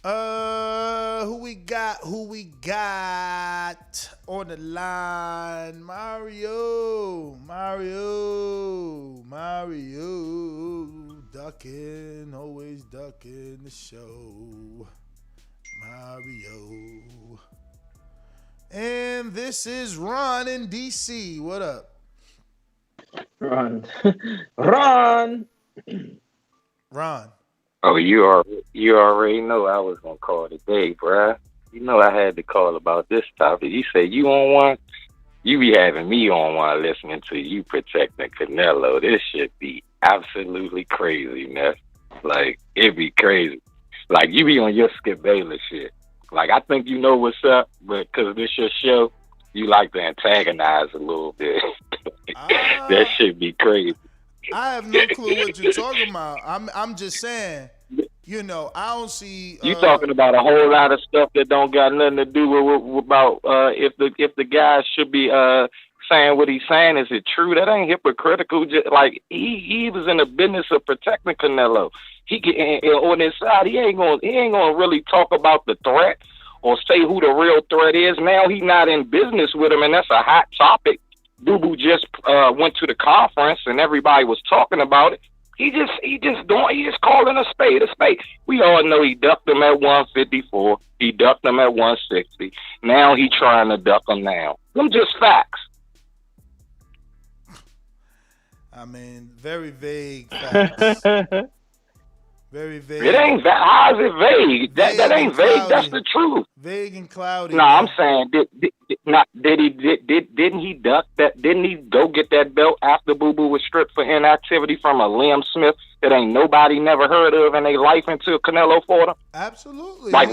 Who we got on the line? Mario. Ducking, always ducking the show. Mario. And this is Ron in DC. What up? Ron. Oh, you already know I was gonna call today, bruh. You know I had to call about this topic. You say you on one, you be having me on one listening to you protecting Canelo. This should be absolutely crazy, man. Like, it be crazy. Like, you be on your Skip Bayless shit. Like, I think you know what's up, but because this your show, You like to antagonize a little bit. That should be crazy. I have no clue what you're talking about. I'm just saying, you know, I don't see. You talking about a whole lot of stuff that don't got nothing to do with about if the guy should be saying what he's saying. Is it true? That ain't hypocritical. Just like he was in the business of protecting Canelo. He on his side, he ain't gonna really talk about the threat or say who the real threat is. Now he not in business with him, and that's a hot topic. Boo Boo just went to the conference and everybody was talking about it. He just calling a spade a spade. We all know he ducked him at 154. He ducked him at 160. Now he trying to duck him now. Them just facts. I mean, very vague facts. Very vague. It ain't that. How is it vague? That ain't vague. That's the truth. Vague and cloudy. No, I'm saying didn't he duck that? Didn't he go get that belt after Boo Boo was stripped for inactivity from a Liam Smith that ain't nobody never heard of in their life until Canelo fought him? Absolutely. Like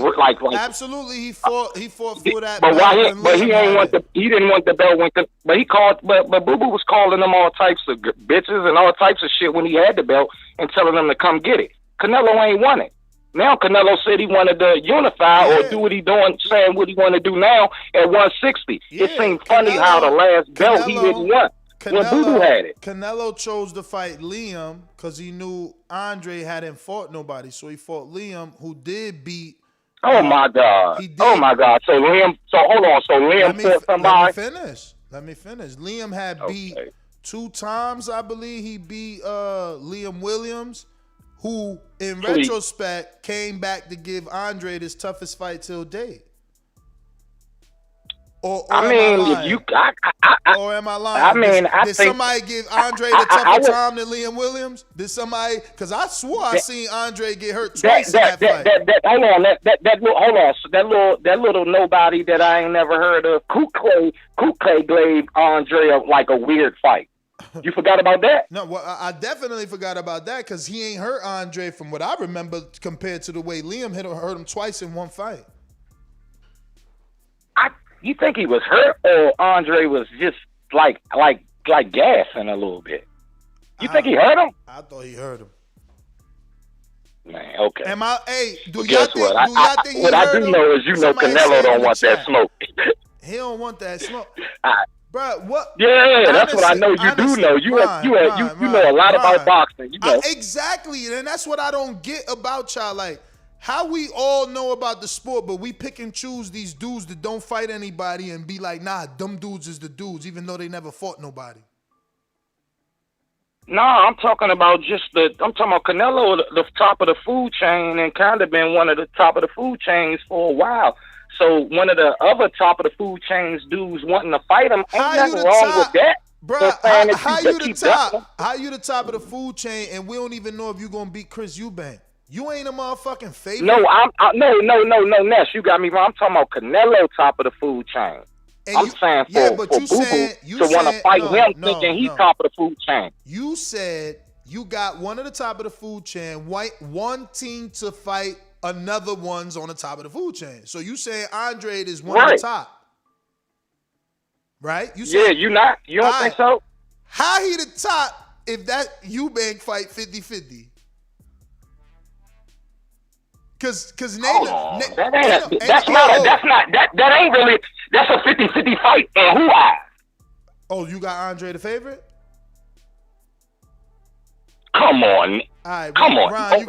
absolutely. He fought for that. But why? But he ain't want the. He didn't want the belt when. But he called. But Boo Boo was calling them all types of bitches and all types of shit when he had the belt and telling them to come get it. Canelo ain't won it. Now Canelo said he wanted to unify or do what he doing, saying what he want to do now at 160. It seemed funny how the last belt he didn't want when Boo Boo had it. Canelo chose to fight Liam because he knew Andre hadn't fought nobody, so he fought Liam, who did beat. Oh my God! Oh my God! So Liam. So hold on. So Liam fought somebody. Let me finish. Liam had beat 2 times, I believe. He beat Liam Williams, who, in retrospect, came back to give Andrade his toughest fight till date. Or am I lying? I mean, did somebody give Andrade a tougher time than Liam Williams? Did somebody? Because I swore I seen Andre get hurt twice in that fight. Hold on. So that little nobody that I ain't never heard of, Kuklay gave Andre like a weird fight. You forgot about that? No, well, I definitely forgot about that because he ain't hurt Andre from what I remember compared to the way Liam hurt him twice in one fight. You think he was hurt or Andre was just like gassing a little bit? You think he hurt him? I thought he hurt him. Man, okay. Guess what? What I do know is Canelo don't want that smoke. He don't want that smoke. Bro, what? Yeah, that's what I know. You do know. You know a lot about boxing. You know exactly, and that's what I don't get about y'all. Like how we all know about the sport, but we pick and choose these dudes that don't fight anybody and be like, nah, them dudes is the dudes, even though they never fought nobody. No, I'm talking about Canelo, the top of the food chain, and kind of been one of the top of the food chains for a while. So one of the other top of the food chains dudes wanting to fight him, ain't nothing wrong with that. Bro, how you the top? How you the top of the food chain and we don't even know if you gonna beat Chris Eubank? You ain't a motherfucking favorite. No, no, Ness, you got me wrong. I'm talking about Canelo top of the food chain. And I'm saying for Boo Boo to want to fight him thinking he's top of the food chain. You said you got one of the top of the food chain, wanting to fight another one's on the top of the food chain. So you saying Andrade is one of the top. Right? You don't think so? How he the top if that Eubank fight 50-50? Cause that ain't really, that's a 50-50 fight in who eyes? Oh, you got Andre the favorite? Come on. All right, come on. Ron,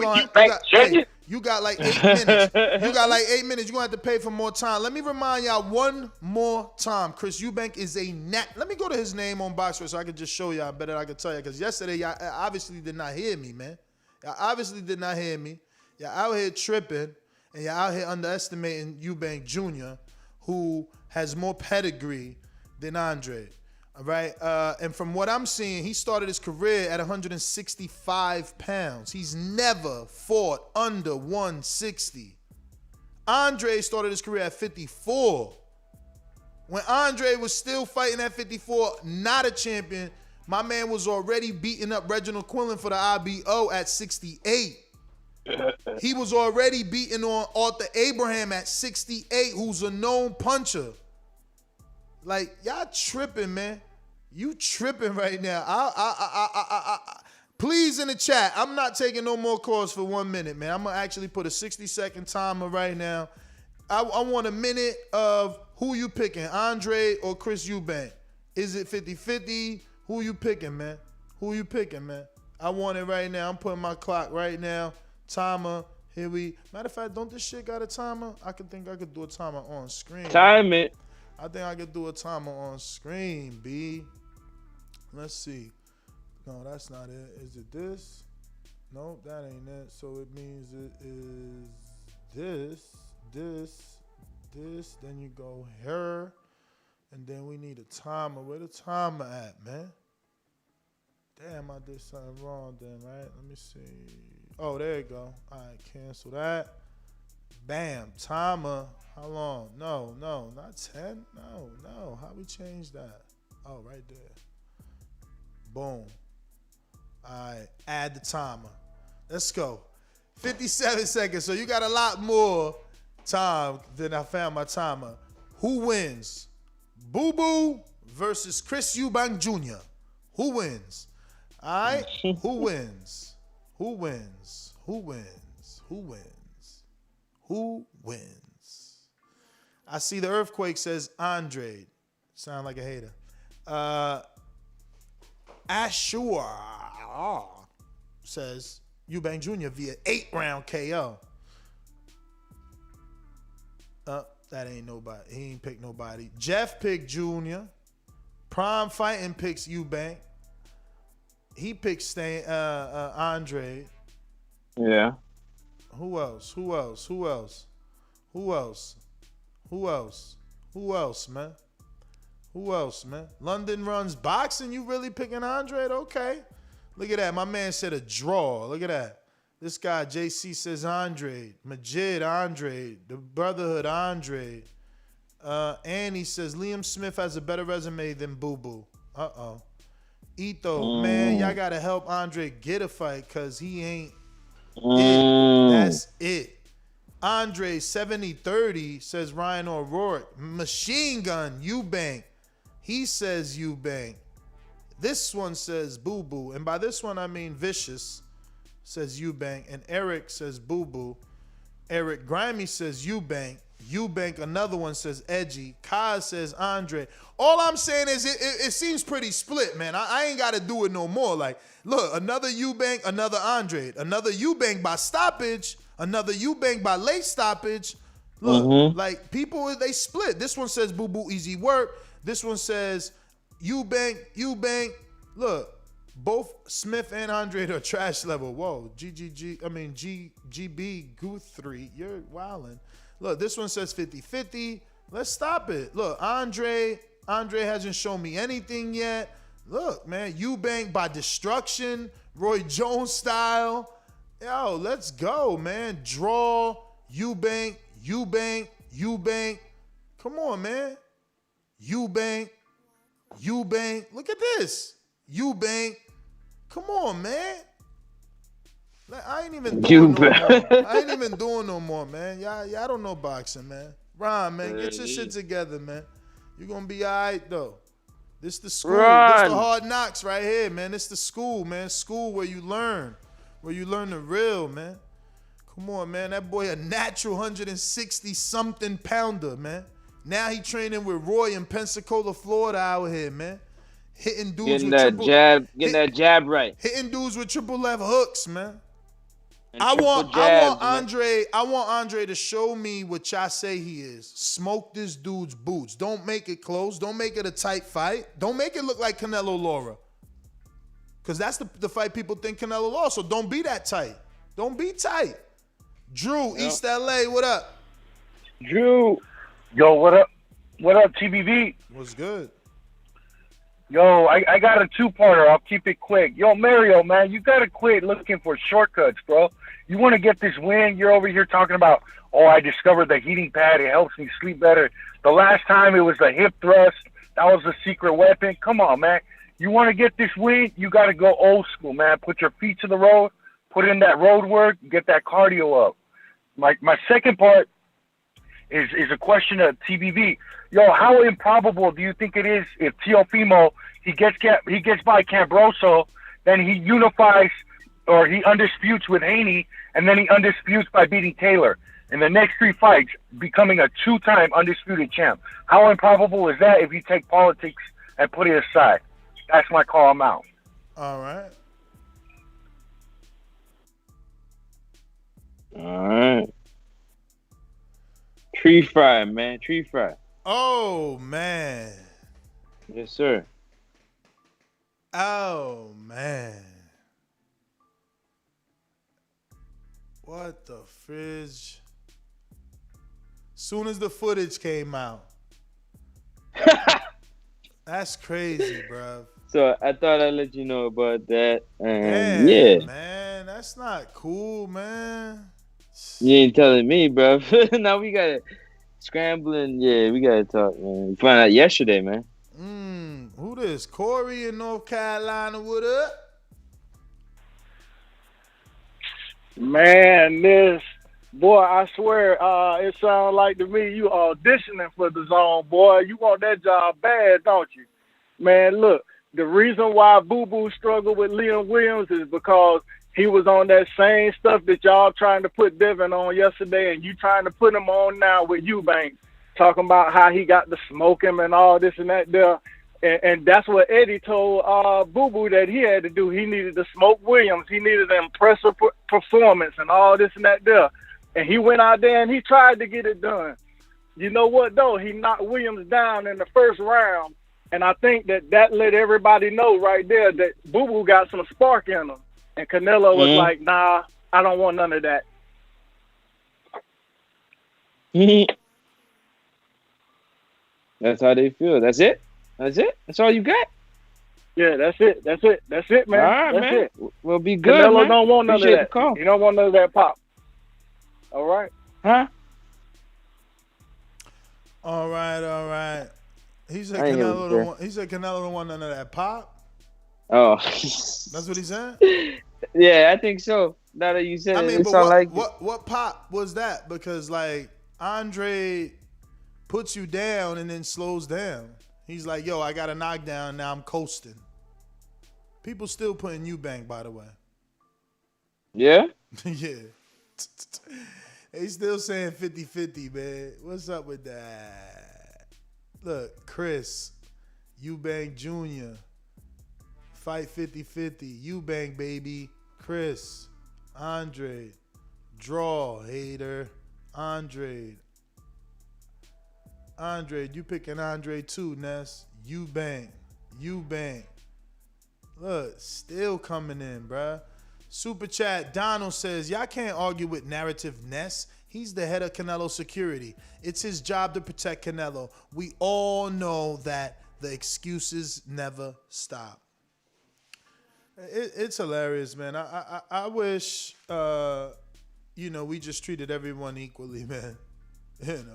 you got like 8 minutes. You got like 8 minutes. You're going to have to pay for more time. Let me remind y'all one more time. Chris Eubank is a Let me go to his name on Boxer so I can just show y'all better than I can tell you. Because yesterday, y'all obviously did not hear me, man. Y'all obviously did not hear me. Y'all out here tripping. And y'all out here underestimating Eubank Jr., who has more pedigree than Andre. All right. And from what I'm seeing, he started his career at 165 pounds. He's never fought under 160. Andre started his career at 54. When Andre was still fighting at 54, not a champion, my man was already beating up Reginald Quinlan for the IBO at 68. He was already beating on Arthur Abraham at 68, who's a known puncher. Like, y'all tripping, man. You tripping right now. Please, in the chat, I'm not taking no more calls for 1 minute, man. I'm going to actually put a 60-second timer right now. I want a minute of who you picking, Andrade or Chris Eubank. Is it 50-50? Who you picking, man? Who you picking, man? I want it right now. I'm putting my clock right now. Timer. Here we. Matter of fact, don't this shit got a timer? I could do a timer on screen. Time it. I think I could do a timer on screen, B. Let's see. No, that's not it. Is it this? No, that ain't it. So it means it is this. Then you go here. And then we need a timer. Where the timer at, man? Damn, I did something wrong then, right? Let me see. Oh, there you go. All right, cancel that. Bam, timer. How long? No, not 10. No. How we change that? Oh, right there. Boom. All right, add the timer. Let's go. 57 seconds. So you got a lot more time than I found my timer. Who wins? Boo Boo versus Chris Eubank Jr. Who wins? All right. Who wins? Who wins? Who wins? Who wins? Who wins? I see the earthquake says Andrade. Sound like a hater. Ashura says Eubank Jr. via 8-round KO. That ain't nobody. He ain't picked nobody. Jeff picked Jr. Prime Fighting picks Eubank. He picks Andrade. Yeah. Who else, man? Who else, man? London Runs Boxing. You really picking Andrade? Okay. Look at that. My man said a draw. Look at that. This guy, JC, says Andrade. Majid, Andrade. The Brotherhood, Andrade. Annie says Liam Smith has a better resume than Boo Boo. Uh-oh. Ito, man, y'all got to help Andrade get a fight because he ain't it. That's it. Andre 7030 says Ryan O'Rourke. Machine Gun, Eubank. He says Eubank. This one says Boo Boo. And by this one, I mean Vicious says Eubank. And Eric says Boo Boo. Eric Grimy says Eubank. Eubank, another one says Edgy. Kaz says Andre. All I'm saying is it seems pretty split, man. I ain't got to do it no more. Like, look, another Eubank, another Andre. Another Eubank by stoppage. Another Eubank by late stoppage. Look, like people, they split. This one says Boo Boo easy work. This one says Eubank. Look, both Smith and Andre are trash level. Whoa, GB Guthrie, you're wildin'. Look, this one says 50-50. Let's stop it. Look, Andre hasn't shown me anything yet. Look, man, Eubank by destruction, Roy Jones style. Yo, let's go, man. Draw, Eubank. Come on, man. Eubank. Look at this. Eubank. Come on, man. I ain't even doing no more, man. Y'all don't know boxing, man. Ron, man, get your shit together, man. You're gonna be all right, though. This the school. This the hard knocks right here, man. This the school, man. School where you learn. Where you learn the real, man. Come on, man. That boy a natural 160-something pounder, man. Now he training with Roy in Pensacola, Florida out here, man. Hitting dudes getting that jab right. Hitting dudes with triple left hooks, man. And I want Andre to show me what y'all say he is. Smoke this dude's boots. Don't make it close. Don't make it a tight fight. Don't make it look like Canelo Lara. Because that's the fight people think Canelo lost. So don't be that tight. Don't be tight. Drew, East LA, what up? Drew. Yo, what up? What up, TBV? What's good? Yo, I got a two-parter. I'll keep it quick. Yo, Mario, man, you got to quit looking for shortcuts, bro. You want to get this win? You're over here talking about, oh, I discovered the heating pad. It helps me sleep better. The last time it was the hip thrust. That was the secret weapon. Come on, man. You want to get this win? You got to go old school, man. Put your feet to the road. Put in that road work. Get that cardio up. My second part is a question of TBV. Yo, how improbable do you think it is if Teofimo he gets by Cambroso, then he unifies or he undisputes with Haney, and then he undisputes by beating Taylor in the next 3 fights, becoming a 2-time undisputed champ? How improbable is that if you take politics and put it aside? That's my call. I'm out. All right. All right. Tree fry, man. Tree fry. Oh, man. Yes, sir. Oh, man. What the fridge? Soon as the footage came out. That's crazy, bruv. So I thought I'd let you know about that. Damn, yeah. man. That's not cool, man. You ain't telling me, bro. Now we got to scrambling. Yeah, we got to talk, man. We found out yesterday, man. Who this? Corey in North Carolina, what up? Man, this boy, I swear, it sounds like to me you auditioning for the zone, boy. You want that job bad, don't you? Man, look, the reason why Boo Boo struggled with Liam Williams is because he was on that same stuff that y'all trying to put Devin on yesterday, and you trying to put him on now with Eubanks, talking about how he got to smoke him and all this and that there. And that's what Eddie told Boo Boo that he had to do. He needed to smoke Williams. He needed an impressive performance and all this and that there. And he went out there and he tried to get it done. You know what, though? He knocked Williams down in the first round. And I think that let everybody know right there that Boo Boo got some spark in him. And Canelo was like, nah, I don't want none of that. That's how they feel. That's it? That's it? That's all you got? Yeah, that's it. That's it. That's it, man. All right, that's man. it. We'll be good, Canelo man. don't want none Appreciate of that. the call. He don't want none of that pop. All right? Huh? All right. He said I ain't Canelo hear don't want. He said Canelo don't want none of that pop. Oh. That's what he said. Yeah, I think so. Now that you said I it, mean, it but sound like what pop was that? Because like Andrade puts you down and then slows down. He's like, yo, I got a knockdown. Now I'm coasting. People still putting Eubank, by the way. Yeah? Yeah. They still saying 50-50, man. What's up with that? Look, Chris, Eubank Jr., fight 50-50. Eubank, baby. Chris, Andrade, draw, hater. Andrade, you picking Andrade too, Ness. Eubank. Look, still coming in, bruh. Super chat, Donald says, y'all can't argue with narrative Ness. He's the head of Canelo security. It's his job to protect Canelo. We all know that the excuses never stop. It's hilarious, man. I wish, we just treated everyone equally, man. You know.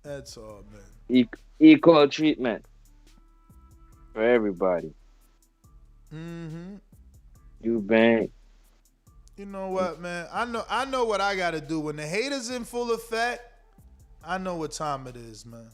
That's all, man. Equal treatment for everybody. Eubank. You know what, man? I know what I gotta do. When the haters in full effect, I know what time it is, man.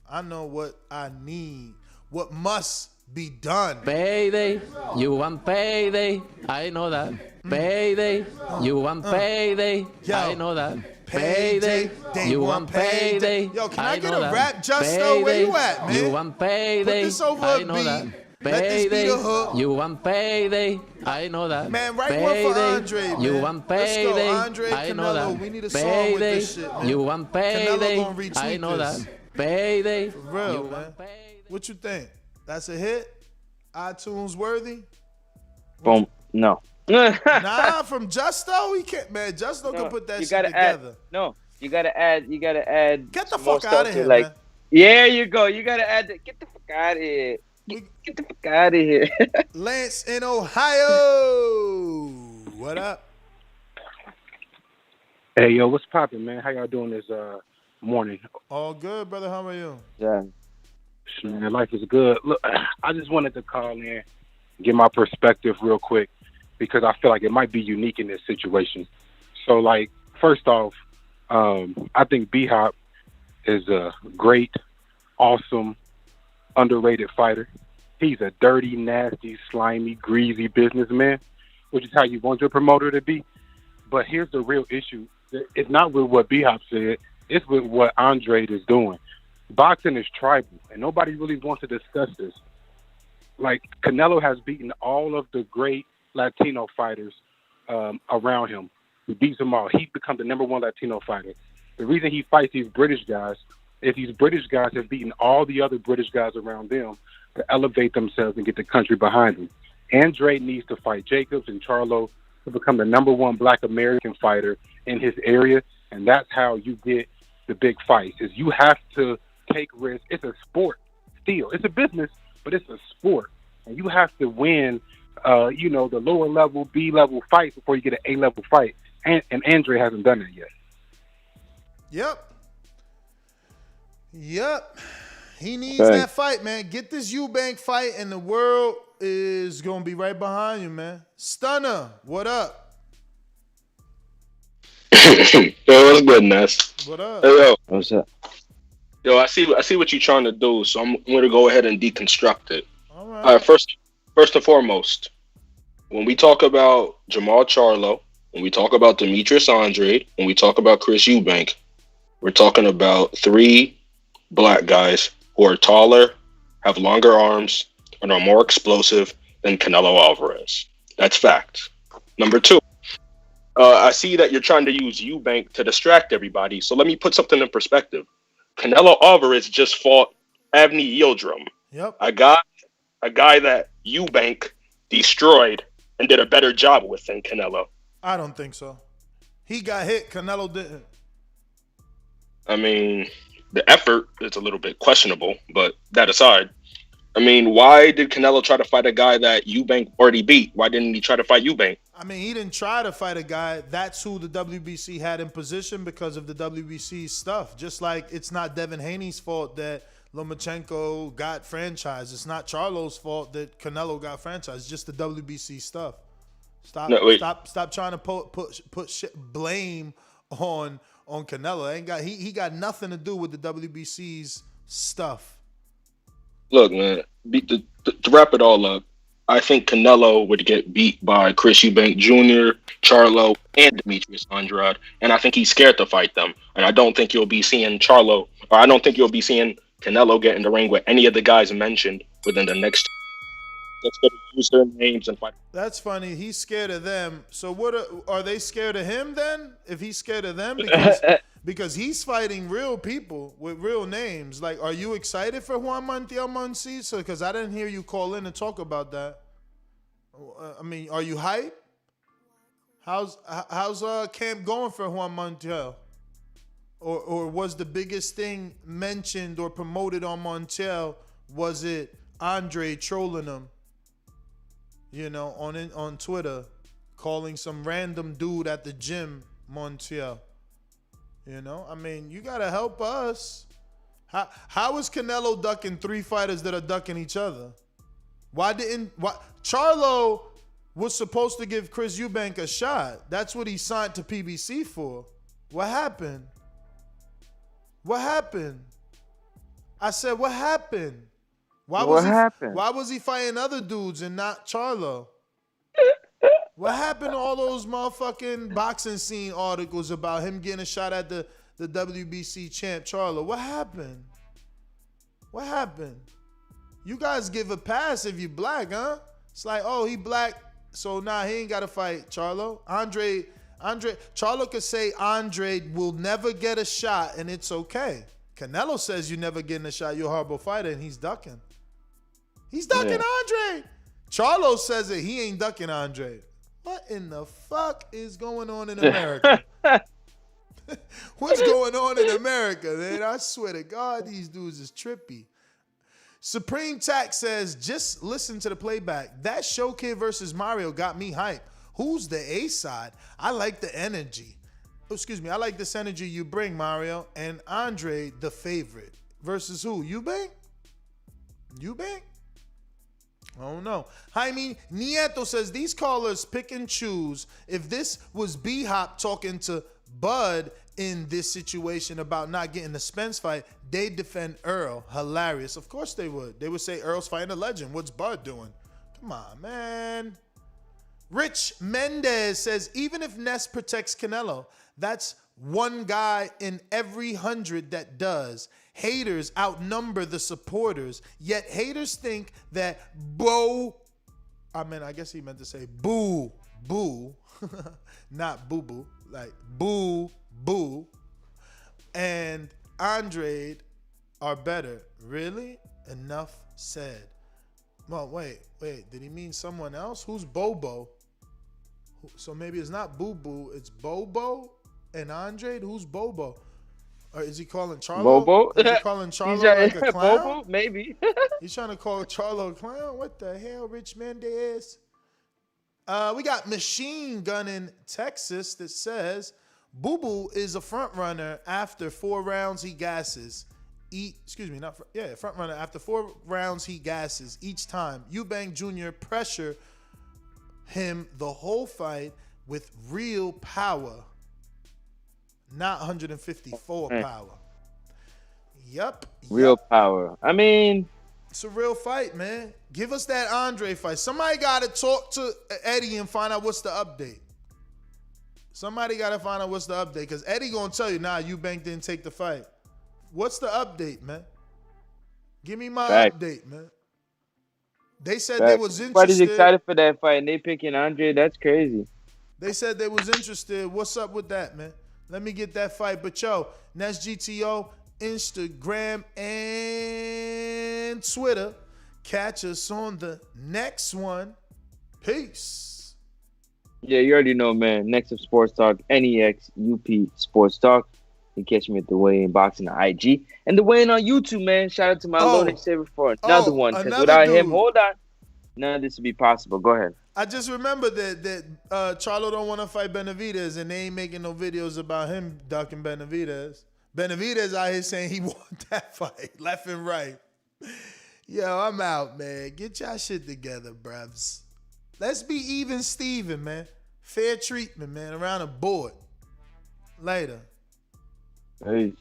I know what I need. What must be done. Payday, you want payday. I know that. Payday, you want payday. I know that. Payday, you want payday. Yo, can I get a rap, Justo? Where you at, man? You want payday. Put this over I a know beat. that. Let this be the hook. You want payday. I know that. Man, write one for Andre, man. You want payday. Let's go, Andre, I know Canelo. that. We need a song with this shit, man. You want payday. Canelo gonna retweet I know this. that. Payday. For real, man. What you think? That's a hit? iTunes worthy? Boom. No. Nah, from Justo, he can't. Man, Justo can put that shit together. You gotta add. Get the more fuck out of stuff here, like, man. Yeah, you go. You gotta add that. Get the fuck out of here. Get the fuck out of here. Lance in Ohio. What up? Hey, yo, what's poppin', man? How y'all doing this morning? All good, brother. How are you? Yeah. Man, life is good. Look, I just wanted to call in, get my perspective real quick, because I feel like it might be unique in this situation. So, like, first off, I think B-Hop is a great, awesome, underrated fighter. He's a dirty, nasty, slimy, greasy businessman, which is how you want your promoter to be. But here's the real issue. It's not with what B-Hop said. It's with what Andrade is doing. Boxing is tribal, and nobody really wants to discuss this. Like, Canelo has beaten all of the great Latino fighters around him. He beats them all. He's become the number one Latino fighter. The reason he fights these British guys is these British guys have beaten all the other British guys around them to elevate themselves and get the country behind them. Andrade needs to fight Jacobs and Charlo to become the number one Black American fighter in his area, and that's how you get the big fights. Is you have to take risks. It's a sport still. It's a business, but it's a sport, and you have to win. The lower level, B level fights before you get an A level fight, and Andrade hasn't done that yet. Yep. He needs that fight, man. Get this Eubank fight, and the world is gonna be right behind you, man. Stunner, what up? Yo, what's good, Ness? What up? Hey, yo. What's up? Yo, I see what you're trying to do, so I'm going to go ahead and deconstruct it. All right. All right, first and foremost, when we talk about Jamal Charlo, when we talk about Demetrius Andrade, when we talk about Chris Eubank, we're talking about 3 Black guys who are taller, have longer arms, and are more explosive than Canelo Alvarez. That's fact. Number 2, I see that you're trying to use Eubank to distract everybody, so let me put something in perspective. Canelo Alvarez just fought Avni Yildirim. Yep. A guy that Eubank destroyed and did a better job with than Canelo. I don't think so. He got hit. Canelo didn't. I mean, the effort is a little bit questionable, but that aside, I mean, why did Canelo try to fight a guy that Eubank already beat? Why didn't he try to fight Eubank? I mean, he didn't try to fight a guy. That's who the WBC had in position because of the WBC stuff. Just like it's not Devin Haney's fault that Lomachenko got franchised. It's not Charlo's fault that Canelo got franchised. It's just the WBC stuff. Stop trying to put blame on Canelo. He got nothing to do with the WBC's stuff. Look, man, to wrap it all up, I think Canelo would get beat by Chris Eubank Jr., Charlo, and Demetrius Andrade, and I think he's scared to fight them. And I don't think you'll be seeing Canelo get in the ring with any of the guys mentioned within the next. Let's go use their names and fight. That's funny. He's scared of them. So what are they scared of him then? If he's scared of them, because he's fighting real people with real names. Like, are you excited for Juan Montiel Moncisa? Because I didn't hear you call in and talk about that. I mean, are you hype? How's camp going for Juan Montiel? Or was the biggest thing mentioned or promoted on Montiel, was it Andre trolling him? On Twitter, calling some random dude at the gym Montiel. I mean, you gotta help us. How is Canelo ducking 3 fighters that are ducking each other? Why Charlo was supposed to give Chris Eubank a shot. That's what he signed to PBC for. What happened? What happened? I said, what happened? Why was he fighting other dudes and not Charlo? What happened to all those motherfucking boxing scene articles about him getting a shot at the WBC champ Charlo? What happened? What happened? You guys give a pass if you black, huh? It's like, oh, he black, so nah, he ain't got to fight Charlo. Charlo could say Andre will never get a shot, and it's okay. Canelo says you never getting a shot, you're a horrible fighter, and he's ducking. He's ducking Andre. Charlo says that he ain't ducking Andre. What in the fuck is going on in America? What's going on in America, man? I swear to God, these dudes is trippy. Supreme Tax says, just listen to the playback. That Show Kid versus Mario got me hype. Who's the A side? I like the energy. I like this energy you bring, Mario. And Andre, the favorite. Versus who? Eubank? I don't know. Jaime Nieto says, these callers pick and choose. If this was B-Hop talking to Bud in this situation about not getting the Spence fight, they defend Earl. Hilarious. Of course they would. They would say Earl's fighting a legend. What's Bud doing? Come on, man. Rich Mendez says, even if Ness protects Canelo, that's one guy in every 100 that does. Haters outnumber the supporters, yet haters think that I guess he meant to say boo, not boo-boo, like boo, and Andrade are better. Really? Enough said. Well, wait, did he mean someone else? Who's Bobo? So maybe it's not Boo-Boo, it's Bobo and Andrade? Who's Bobo? Or is he calling Charlo? Bobo? Is he calling Charlo like a clown? Bobo? Maybe. He's trying to call Charlo a clown? What the hell, Rich Mendez? We got Machine Gun in Texas that says, Boo-Boo is a front runner after 4 rounds he gasses. Front runner after 4 rounds he gasses each time. Eubank Jr. pressure him the whole fight with real power, not 154 power. Yep. Real power. I mean, it's a real fight, man. Give us that Andre fight. Somebody got to talk to Eddie and find out what's the update. Somebody got to find out what's the update, because Eddie going to tell you, Eubank didn't take the fight. What's the update, man? Give me my update, man. They said they was interested. Everybody's excited for that fight, and they picking Andre. That's crazy. They said they was interested. What's up with that, man? Let me get that fight. But yo, Ness GTO, Instagram and Twitter. Catch us on the next one. Peace. Yeah, you already know, man. Next up, Sports Talk, NEXUP Sports Talk. You can catch me at the Weigh-In Boxing on IG and the Weigh-In on YouTube, man. Shout out to my loaded saver for another one, because without him, hold on, none of this would be possible. Go ahead. I just remember that Charlo don't want to fight Benavidez, and they ain't making no videos about him ducking Benavidez. Benavidez out here saying he want that fight left and right. Yo, I'm out, man. Get y'all shit together, bruvs. Let's be even Steven, man. Fair treatment, man, around the board. Later. Peace.